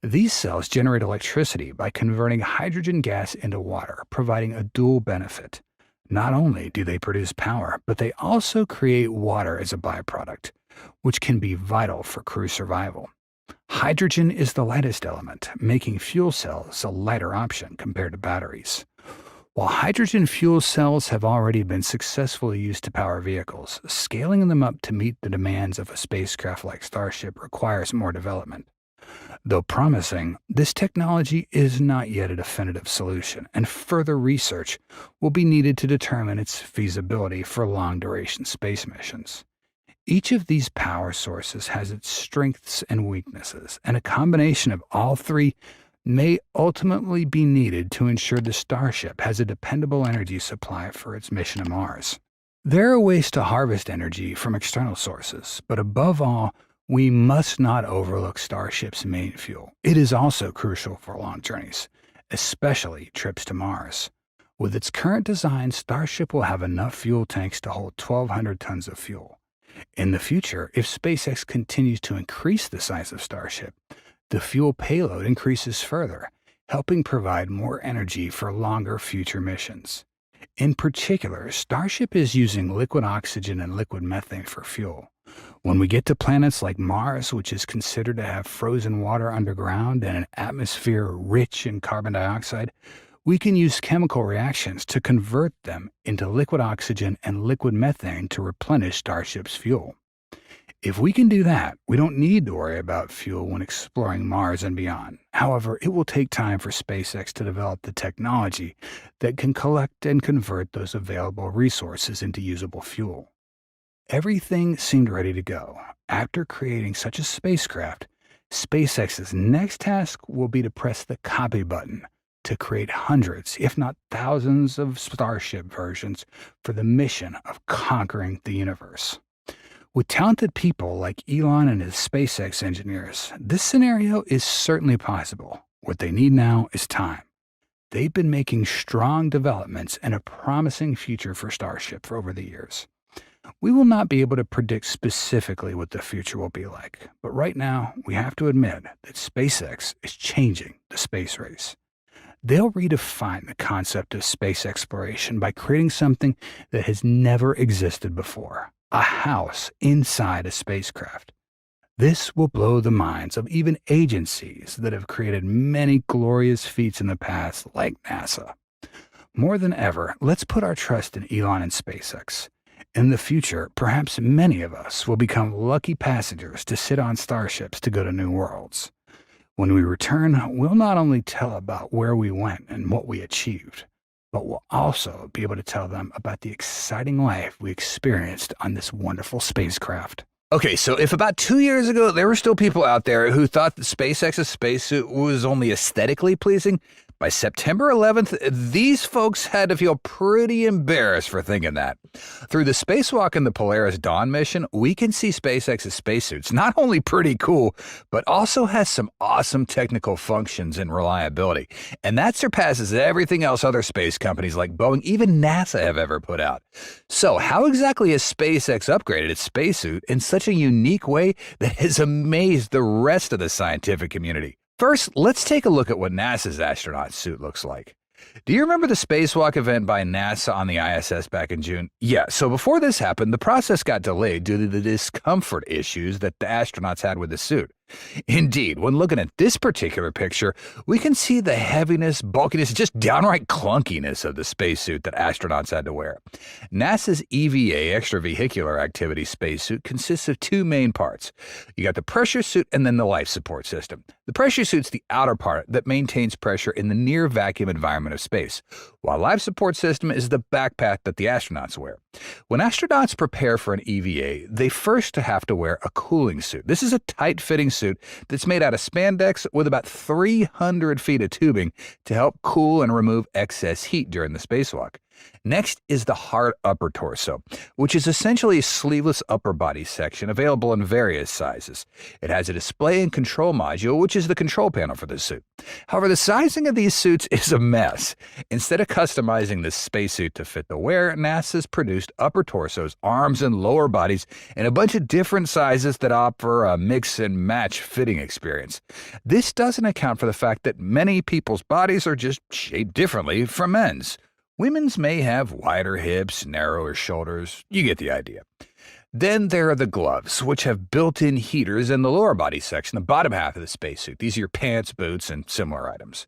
These cells generate electricity by converting hydrogen gas into water, providing a dual benefit. Not only do they produce power, but they also create water as a byproduct, which can be vital for crew survival. Hydrogen is the lightest element, making fuel cells a lighter option compared to batteries. While hydrogen fuel cells have already been successfully used to power vehicles, scaling them up to meet the demands of a spacecraft like Starship requires more development. Though promising, this technology is not yet a definitive solution, and further research will be needed to determine its feasibility for long-duration space missions. Each of these power sources has its strengths and weaknesses, and a combination of all three may ultimately be needed to ensure the Starship has a dependable energy supply for its mission to Mars. There are ways to harvest energy from external sources, but above all, we must not overlook Starship's main fuel. It is also crucial for long journeys, especially trips to Mars. With its current design, Starship will have enough fuel tanks to hold 1,200 tons of fuel. In the future, if SpaceX continues to increase the size of Starship, the fuel payload increases further, helping provide more energy for longer future missions. In particular, Starship is using liquid oxygen and liquid methane for fuel. When we get to planets like Mars, which is considered to have frozen water underground and an atmosphere rich in carbon dioxide, we can use chemical reactions to convert them into liquid oxygen and liquid methane to replenish Starship's fuel. If we can do that, we don't need to worry about fuel when exploring Mars and beyond. However, it will take time for SpaceX to develop the technology that can collect and convert those available resources into usable fuel. Everything seemed ready to go. After creating such a spacecraft, SpaceX's next task will be to press the copy button to create hundreds, if not thousands, of Starship versions for the mission of conquering the universe. With talented people like Elon and his SpaceX engineers, this scenario is certainly possible. What they need now is time. They've been making strong developments and a promising future for Starship for over the years. We will not be able to predict specifically what the future will be like, but right now we have to admit that SpaceX is changing the space race. They'll redefine the concept of space exploration by creating something that has never existed before, a house inside a spacecraft. This will blow the minds of even agencies that have created many glorious feats in the past, like NASA. More than ever, let's put our trust in Elon and SpaceX. In the future, perhaps many of us will become lucky passengers to sit on starships to go to new worlds. When we return, we'll not only tell about where we went and what we achieved, but we'll also be able to tell them about the exciting life we experienced on this wonderful spacecraft. Okay, so if about 2 years ago there were still people out there who thought that SpaceX's spacesuit was only aesthetically pleasing, by September 11th, these folks had to feel pretty embarrassed for thinking that. Through the spacewalk and the Polaris Dawn mission, we can see SpaceX's spacesuits not only pretty cool, but also has some awesome technical functions and reliability. And that surpasses everything else other space companies like Boeing, even NASA, have ever put out. So how exactly has SpaceX upgraded its spacesuit in such a unique way that has amazed the rest of the scientific community? First, let's take a look at what NASA's astronaut suit looks like. Do you remember the spacewalk event by NASA on the ISS back in June? Yeah, so before this happened, the process got delayed due to the discomfort issues that the astronauts had with the suit. Indeed, when looking at this particular picture, we can see the heaviness, bulkiness, just downright clunkiness of the spacesuit that astronauts had to wear. NASA's EVA, extravehicular activity spacesuit, consists of two main parts. You got the pressure suit and then the life support system. The pressure suit's the outer part that maintains pressure in the near vacuum environment of space, while life support system is the backpack that the astronauts wear. When astronauts prepare for an EVA, they first have to wear a cooling suit. This is a tight-fitting suit that's made out of spandex with about 300 feet of tubing to help cool and remove excess heat during the spacewalk. Next is the hard upper torso, which is essentially a sleeveless upper body section available in various sizes. It has a display and control module, which is the control panel for the suit. However, the sizing of these suits is a mess. Instead of customizing the spacesuit to fit the wearer, NASA's produced upper torsos, arms, and lower bodies in a bunch of different sizes that offer a mix and match fitting experience. This doesn't account for the fact that many people's bodies are just shaped differently from men's. Women's may have wider hips, narrower shoulders. You get the idea. Then there are the gloves, which have built-in heaters in the lower body section, the bottom half of the spacesuit. These are your pants, boots, and similar items.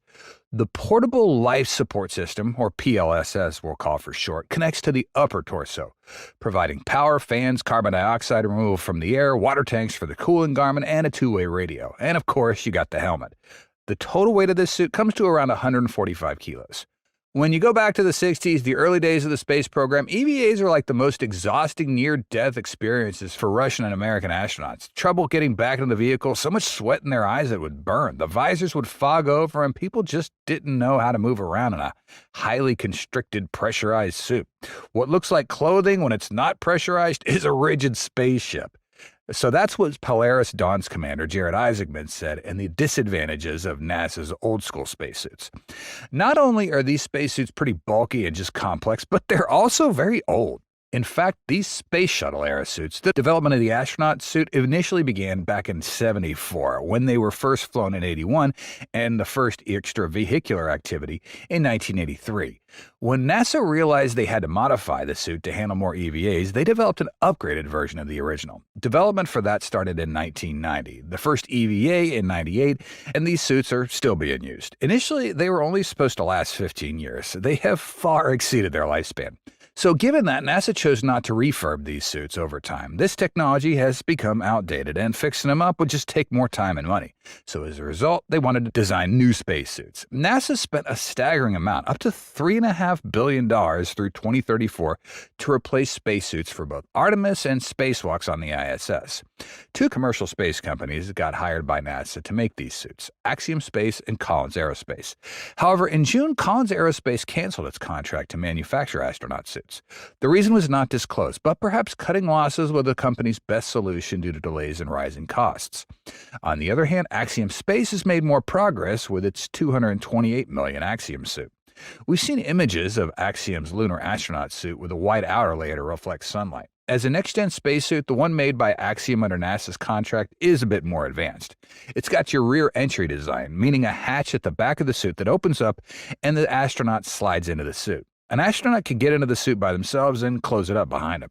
The Portable Life Support System, or PLSS we'll call for short, connects to the upper torso, providing power, fans, carbon dioxide removal from the air, water tanks for the cooling garment, and a two-way radio. And of course, you got the helmet. The total weight of this suit comes to around 145 kilos. When you go back to the 60s, the early days of the space program, EVAs are like the most exhausting near-death experiences for Russian and American astronauts. Trouble getting back into the vehicle, so much sweat in their eyes it would burn. The visors would fog over, and people just didn't know how to move around in a highly constricted, pressurized suit. What looks like clothing when it's not pressurized is a rigid spaceship. So that's what Polaris Dawn's commander, Jared Isaacman, said, and the disadvantages of NASA's old-school spacesuits. Not only are these spacesuits pretty bulky and just complex, but they're also very old. In fact, these space shuttle era suits, the development of the astronaut suit initially began back in '74, when they were first flown in '81, and the first extravehicular activity in 1983. When NASA realized they had to modify the suit to handle more EVAs, they developed an upgraded version of the original. Development for that started in 1990, the first EVA in '98, and these suits are still being used. Initially, they were only supposed to last 15 years. They have far exceeded their lifespan. So given that, NASA chose not to refurb these suits over time. This technology has become outdated, and fixing them up would just take more time and money. So as a result, they wanted to design new spacesuits. NASA spent a staggering amount, up to $3.5 billion through 2034, to replace spacesuits for both Artemis and spacewalks on the ISS. Two commercial space companies got hired by NASA to make these suits, Axiom Space and Collins Aerospace. However, in June, Collins Aerospace canceled its contract to manufacture astronaut suits. The reason was not disclosed, but perhaps cutting losses was the company's best solution due to delays and rising costs. On the other hand, Axiom Space has made more progress with its $228 million Axiom suit. We've seen images of Axiom's lunar astronaut suit with a white outer layer to reflect sunlight. As a next-gen spacesuit, the one made by Axiom under NASA's contract is a bit more advanced. It's got your rear entry design, meaning a hatch at the back of the suit that opens up and the astronaut slides into the suit. An astronaut can get into the suit by themselves and close it up behind them.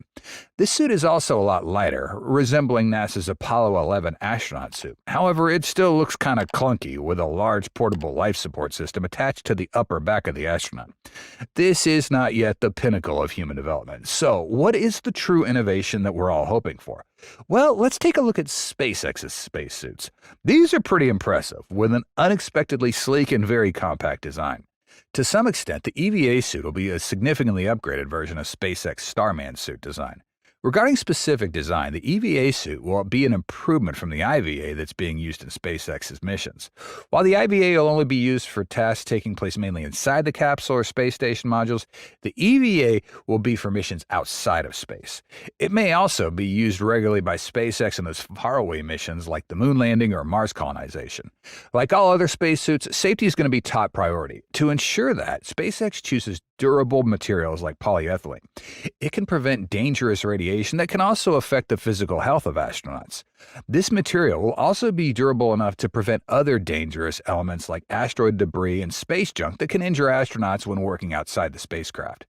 This suit is also a lot lighter, resembling NASA's Apollo 11 astronaut suit. However, it still looks kind of clunky with a large portable life support system attached to the upper back of the astronaut. This is not yet the pinnacle of human development. So, what is the true innovation that we're all hoping for? Well, let's take a look at SpaceX's spacesuits. These are pretty impressive, with an unexpectedly sleek and very compact design. To some extent, the EVA suit will be a significantly upgraded version of SpaceX Starman suit design. Regarding specific design, the EVA suit will be an improvement from the IVA that's being used in SpaceX's missions. While the IVA will only be used for tasks taking place mainly inside the capsule or space station modules, the EVA will be for missions outside of space. It may also be used regularly by SpaceX in those faraway missions like the moon landing or Mars colonization. Like all other spacesuits, safety is going to be top priority. To ensure that, SpaceX chooses durable materials like polyethylene. It can prevent dangerous radiation that can also affect the physical health of astronauts. This material will also be durable enough to prevent other dangerous elements like asteroid debris and space junk that can injure astronauts when working outside the spacecraft.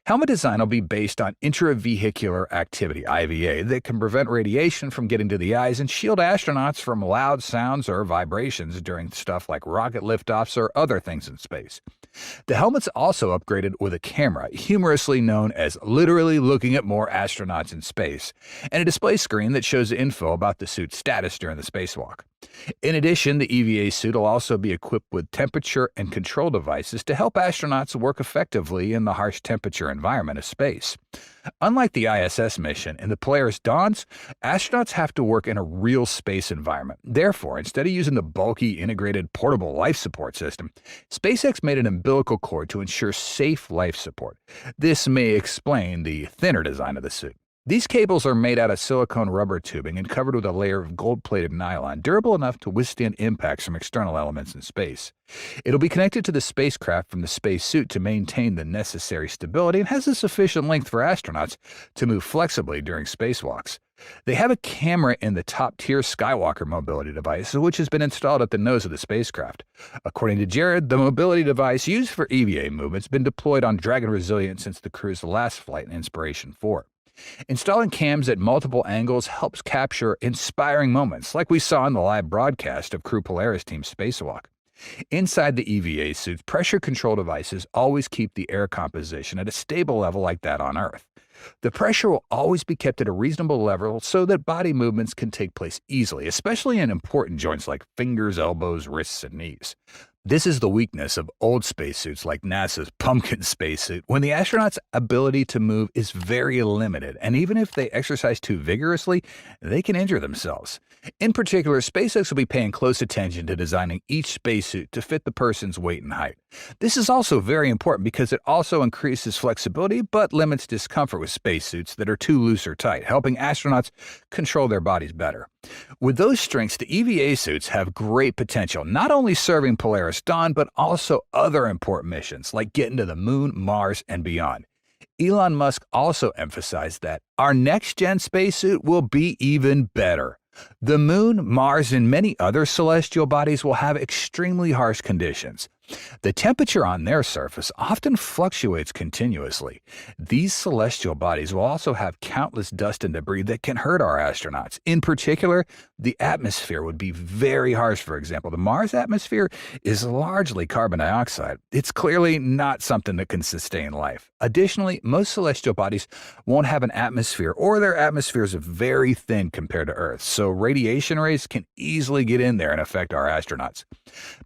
Helmet design will be based on intravehicular activity, IVA, that can prevent radiation from getting to the eyes and shield astronauts from loud sounds or vibrations during stuff like rocket liftoffs or other things in space. The helmet's also upgraded with a camera, humorously known as literally looking at more astronauts in space, and a display screen that shows info about the suit's status during the spacewalk. In addition, the EVA suit will also be equipped with temperature and control devices to help astronauts work effectively in the harsh temperature environment of space. Unlike the ISS mission in the Polaris Dawns, astronauts have to work in a real space environment. Therefore, instead of using the bulky integrated portable life support system, SpaceX made an umbilical cord to ensure safe life support. This may explain the thinner design of the suit. These cables are made out of silicone rubber tubing and covered with a layer of gold-plated nylon, durable enough to withstand impacts from external elements in space. It'll be connected to the spacecraft from the spacesuit to maintain the necessary stability and has a sufficient length for astronauts to move flexibly during spacewalks. They have a camera in the top-tier Skywalker mobility device, which has been installed at the nose of the spacecraft. According to Jared, the mobility device used for EVA movement has been deployed on Dragon Resilient since the crew's last flight in Inspiration 4. Installing cams at multiple angles helps capture inspiring moments, like we saw in the live broadcast of Crew Polaris team's spacewalk. Inside the EVA suits, pressure control devices always keep the air composition at a stable level like that on Earth. The pressure will always be kept at a reasonable level so that body movements can take place easily, especially in important joints like fingers, elbows, wrists, and knees. This is the weakness of old spacesuits like NASA's Pumpkin spacesuit, when the astronauts' ability to move is very limited, and even if they exercise too vigorously, they can injure themselves. In particular, SpaceX will be paying close attention to designing each spacesuit to fit the person's weight and height. This is also very important because it also increases flexibility but limits discomfort with spacesuits that are too loose or tight, helping astronauts control their bodies better. With those strengths, the EVA suits have great potential, not only serving Polaris Dawn, but also other important missions like getting to the Moon, Mars, and beyond. Elon Musk also emphasized that our next-gen spacesuit will be even better. The Moon, Mars, and many other celestial bodies will have extremely harsh conditions. The temperature on their surface often fluctuates continuously. These celestial bodies will also have countless dust and debris that can hurt our astronauts. In particular, the atmosphere would be very harsh. For example, the Mars atmosphere is largely carbon dioxide. It's clearly not something that can sustain life. Additionally, most celestial bodies won't have an atmosphere, or their atmospheres are very thin compared to Earth, so radiation rays can easily get in there and affect our astronauts.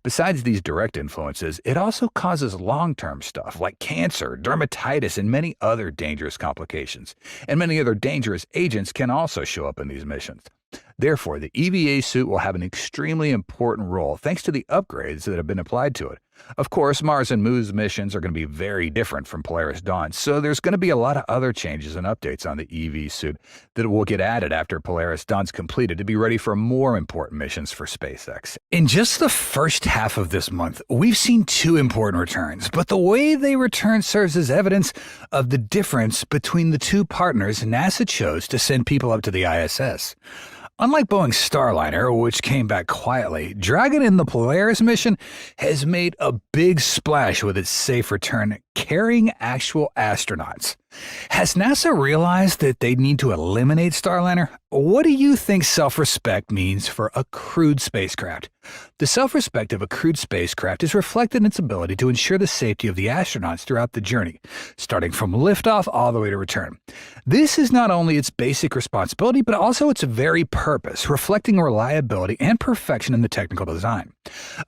Besides these direct influences, it also causes long-term stuff like cancer, dermatitis, and many other dangerous complications. And many other dangerous agents can also show up in these missions. Therefore, the EVA suit will have an extremely important role thanks to the upgrades that have been applied to it. Of course, Mars and Moon's missions are going to be very different from Polaris Dawn, so there's going to be a lot of other changes and updates on the EV suit that will get added after Polaris Dawn's completed to be ready for more important missions for SpaceX. In just the first half of this month, we've seen 2 important returns, but the way they return serves as evidence of the difference between the 2 partners NASA chose to send people up to the ISS. Unlike Boeing's Starliner, which came back quietly, Dragon in the Polaris mission has made a big splash with its safe return, carrying actual astronauts. Has NASA realized that they need to eliminate Starliner? What do you think self-respect means for a crewed spacecraft? The self-respect of a crewed spacecraft is reflected in its ability to ensure the safety of the astronauts throughout the journey, starting from liftoff all the way to return. This is not only its basic responsibility, but also its very purpose, reflecting reliability and perfection in the technical design.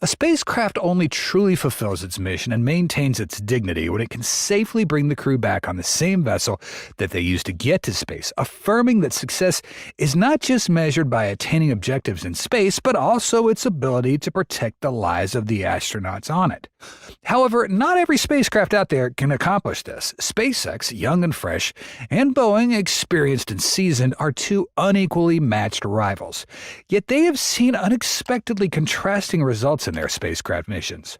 A spacecraft only truly fulfills its mission and maintains its dignity when it can safely bring the crew back on the same vessel that they used to get to space, affirming that success is not just measured by attaining objectives in space, but also its ability to protect the lives of the astronauts on it. However, not every spacecraft out there can accomplish this. SpaceX, young and fresh, and Boeing, experienced and seasoned, are 2 unequally matched rivals. Yet they have seen unexpectedly contrasting results in their spacecraft missions.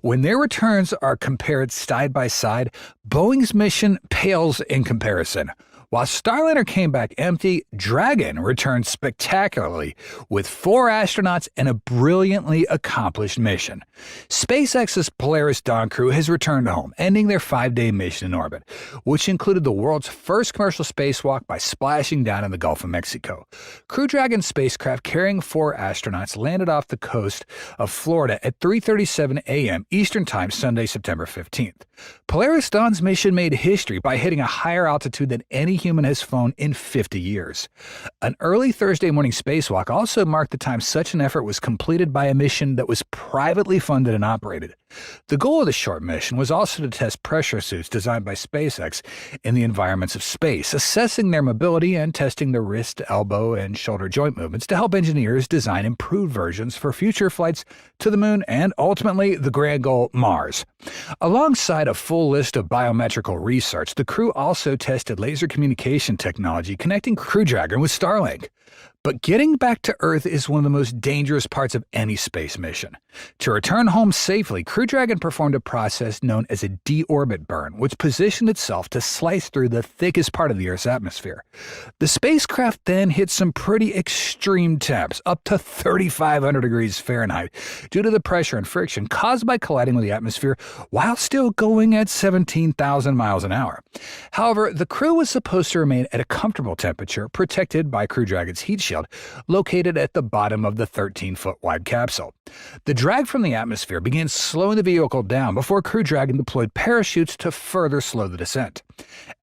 When their returns are compared side by side, Boeing's mission pales in comparison. While Starliner came back empty, Dragon returned spectacularly with 4 astronauts and a brilliantly accomplished mission. SpaceX's Polaris Dawn crew has returned home, ending their 5-day mission in orbit, which included the world's first commercial spacewalk by splashing down in the Gulf of Mexico. Crew Dragon spacecraft carrying 4 astronauts landed off the coast of Florida at 3:37 a.m. Eastern Time Sunday, September 15th. Polaris Dawn's mission made history by hitting a higher altitude than any human has flown in 50 years. An early Thursday morning spacewalk also marked the time such an effort was completed by a mission that was privately funded and operated. The goal of the short mission was also to test pressure suits designed by SpaceX in the environments of space, assessing their mobility and testing the wrist, elbow, and shoulder joint movements to help engineers design improved versions for future flights to the moon and, ultimately, the grand goal, Mars. Alongside a full list of biometrical research, the crew also tested laser communication technology connecting Crew Dragon with Starlink. But getting back to Earth is one of the most dangerous parts of any space mission. To return home safely, Crew Dragon performed a process known as a deorbit burn, which positioned itself to slice through the thickest part of the Earth's atmosphere. The spacecraft then hit some pretty extreme temps, up to 3,500 degrees Fahrenheit, due to the pressure and friction caused by colliding with the atmosphere while still going at 17,000 miles an hour. However, the crew was supposed to remain at a comfortable temperature, protected by Crew Dragon's heat shield, located at the bottom of the 13-foot wide capsule. The drag from the atmosphere began slowing the vehicle down before Crew Dragon deployed parachutes to further slow the descent.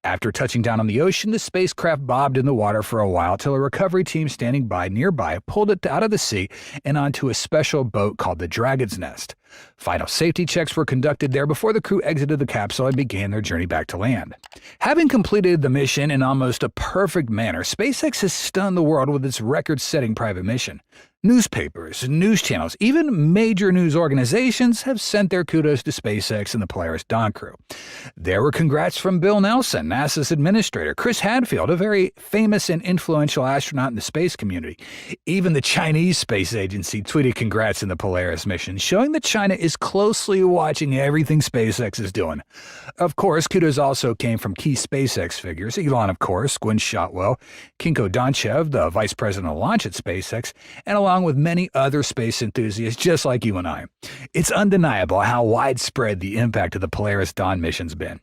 After touching down on the ocean, the spacecraft bobbed in the water for a while till a recovery team standing by nearby pulled it out of the sea and onto a special boat called the Dragon's Nest. Final safety checks were conducted there before the crew exited the capsule and began their journey back to land. Having completed the mission in almost a perfect manner, SpaceX has stunned the world with its record-setting private mission. Newspapers, news channels, even major news organizations have sent their kudos to SpaceX and the Polaris Dawn crew. There were congrats from Bill Nelson, NASA's administrator, Chris Hadfield, a very famous and influential astronaut in the space community. Even the Chinese space agency tweeted congrats in the Polaris mission, showing that China is closely watching everything SpaceX is doing. Of course, kudos also came from key SpaceX figures, Elon, of course, Gwynne Shotwell, Kinko Donchev, the vice president of launch at SpaceX, and along with many other space enthusiasts just like you and I. It's undeniable how widespread the impact of the Polaris Dawn mission's been.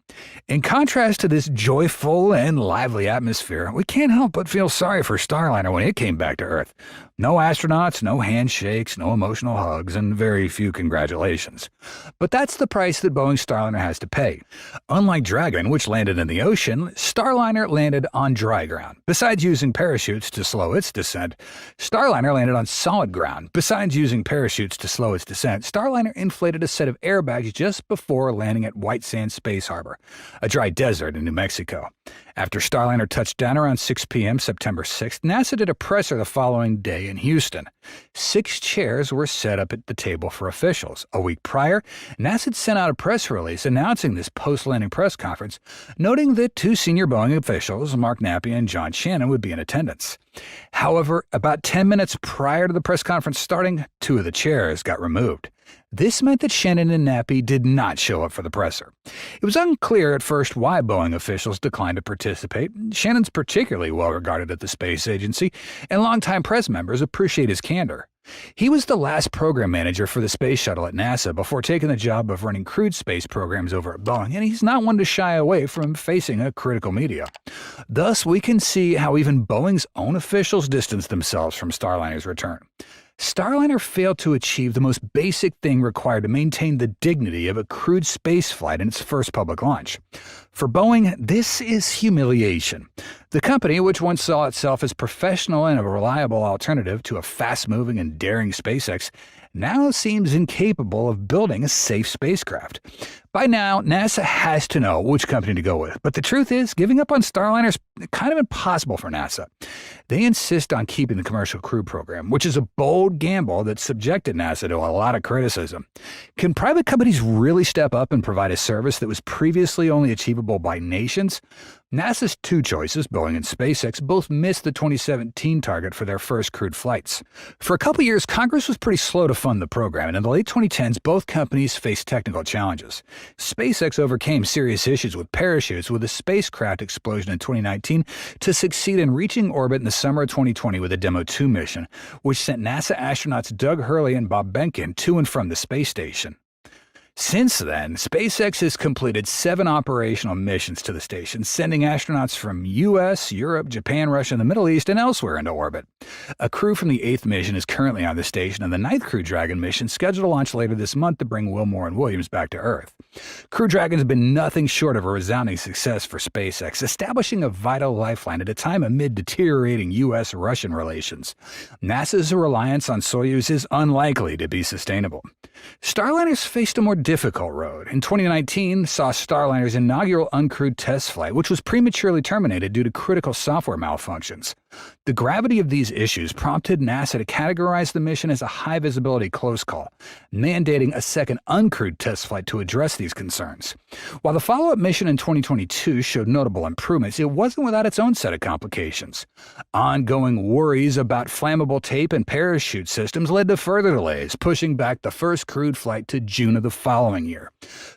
In contrast to this joyful and lively atmosphere, we can't help but feel sorry for Starliner when it came back to Earth. No astronauts, no handshakes, no emotional hugs, and very few congratulations. But that's the price that Boeing Starliner has to pay. Unlike Dragon, which landed in the ocean, Starliner landed on dry ground. Besides using parachutes to slow its descent, Starliner landed on solid ground. Besides using parachutes to slow its descent, Starliner inflated a set of airbags just before landing at White Sands Space Harbor, a dry desert in New Mexico. After Starliner touched down around 6 p.m. September 6th, NASA did a presser the following day in Houston. 6 chairs were set up at the table for officials. A week prior, NASA had sent out a press release announcing this post-landing press conference, noting that 2 senior Boeing officials, Mark Nappy and John Shannon, would be in attendance. However, about 10 minutes prior to the press conference starting, 2 of the chairs got removed. This meant that Shannon and Nappy did not show up for the presser. It was unclear at first why Boeing officials declined to participate. Shannon's particularly well regarded at the space agency, and longtime press members appreciate his candor. He was the last program manager for the space shuttle at NASA before taking the job of running crewed space programs over at Boeing, and he's not one to shy away from facing a critical media. Thus, we can see how even Boeing's own officials distanced themselves from Starliner's return. Starliner failed to achieve the most basic thing required to maintain the dignity of a crewed spaceflight in its first public launch. For Boeing, this is humiliation. The company, which once saw itself as professional and a reliable alternative to a fast-moving and daring SpaceX, now seems incapable of building a safe spacecraft. By now, NASA has to know which company to go with, but the truth is, giving up on Starliner is kind of impossible for NASA. They insist on keeping the commercial crew program, which is a bold gamble that subjected NASA to a lot of criticism. Can private companies really step up and provide a service that was previously only achievable by nations? NASA's two choices, Boeing and SpaceX, both missed the 2017 target for their first crewed flights. For a couple years, Congress was pretty slow to fund the program, and in the late 2010s, both companies faced technical challenges. SpaceX overcame serious issues with parachutes with a spacecraft explosion in 2019 to succeed in reaching orbit in the summer of 2020 with a Demo 2 mission, which sent NASA astronauts Doug Hurley and Bob Behnken to and from the space station. Since then, SpaceX has completed 7 operational missions to the station, sending astronauts from US, Europe, Japan, Russia, and the Middle East, and elsewhere into orbit. A crew from the 8th mission is currently on the station, and the 9th Crew Dragon mission scheduled to launch later this month to bring Wilmore and Williams back to Earth. Crew Dragon has been nothing short of a resounding success for SpaceX, establishing a vital lifeline at a time amid deteriorating US-Russian relations. NASA's reliance on Soyuz is unlikely to be sustainable. Starliner's faced a more difficult road. In 2019, saw Starliner's inaugural uncrewed test flight, which was prematurely terminated due to critical software malfunctions. The gravity of these issues prompted NASA to categorize the mission as a high-visibility close call, mandating a second uncrewed test flight to address these concerns. While the follow-up mission in 2022 showed notable improvements, it wasn't without its own set of complications. Ongoing worries about flammable tape and parachute systems led to further delays, pushing back the first crewed flight to June of the following year.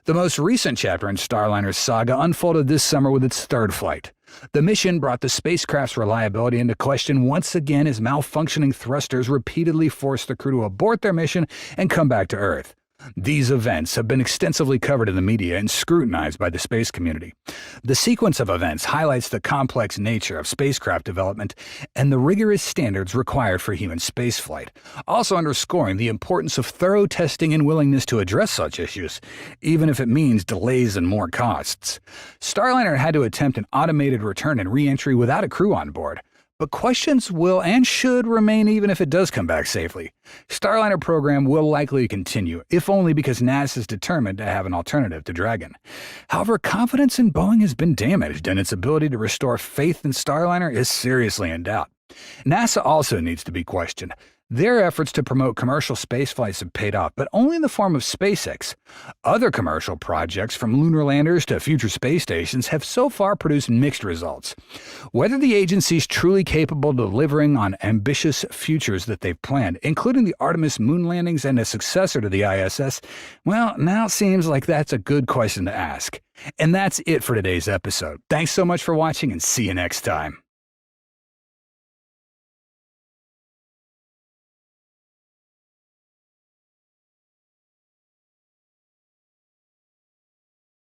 The most recent chapter in Starliner's saga unfolded this summer with its third flight. The mission brought the spacecraft's reliability into question once again as malfunctioning thrusters repeatedly forced the crew to abort their mission and come back to Earth. These events have been extensively covered in the media and scrutinized by the space community. The sequence of events highlights the complex nature of spacecraft development and the rigorous standards required for human spaceflight, also underscoring the importance of thorough testing and willingness to address such issues, even if it means delays and more costs. Starliner had to attempt an automated return and re-entry without a crew on board. But questions will and should remain even if it does come back safely. Starliner program will likely continue, if only because NASA is determined to have an alternative to Dragon. However, confidence in Boeing has been damaged, and its ability to restore faith in Starliner is seriously in doubt. NASA also needs to be questioned. Their efforts to promote commercial space flights have paid off, but only in the form of SpaceX. Other commercial projects, from lunar landers to future space stations, have so far produced mixed results. Whether the agency is truly capable of delivering on ambitious futures that they've planned, including the Artemis moon landings and a successor to the ISS, well, now seems like that's a good question to ask. And that's it for today's episode. Thanks so much for watching, and see you next time.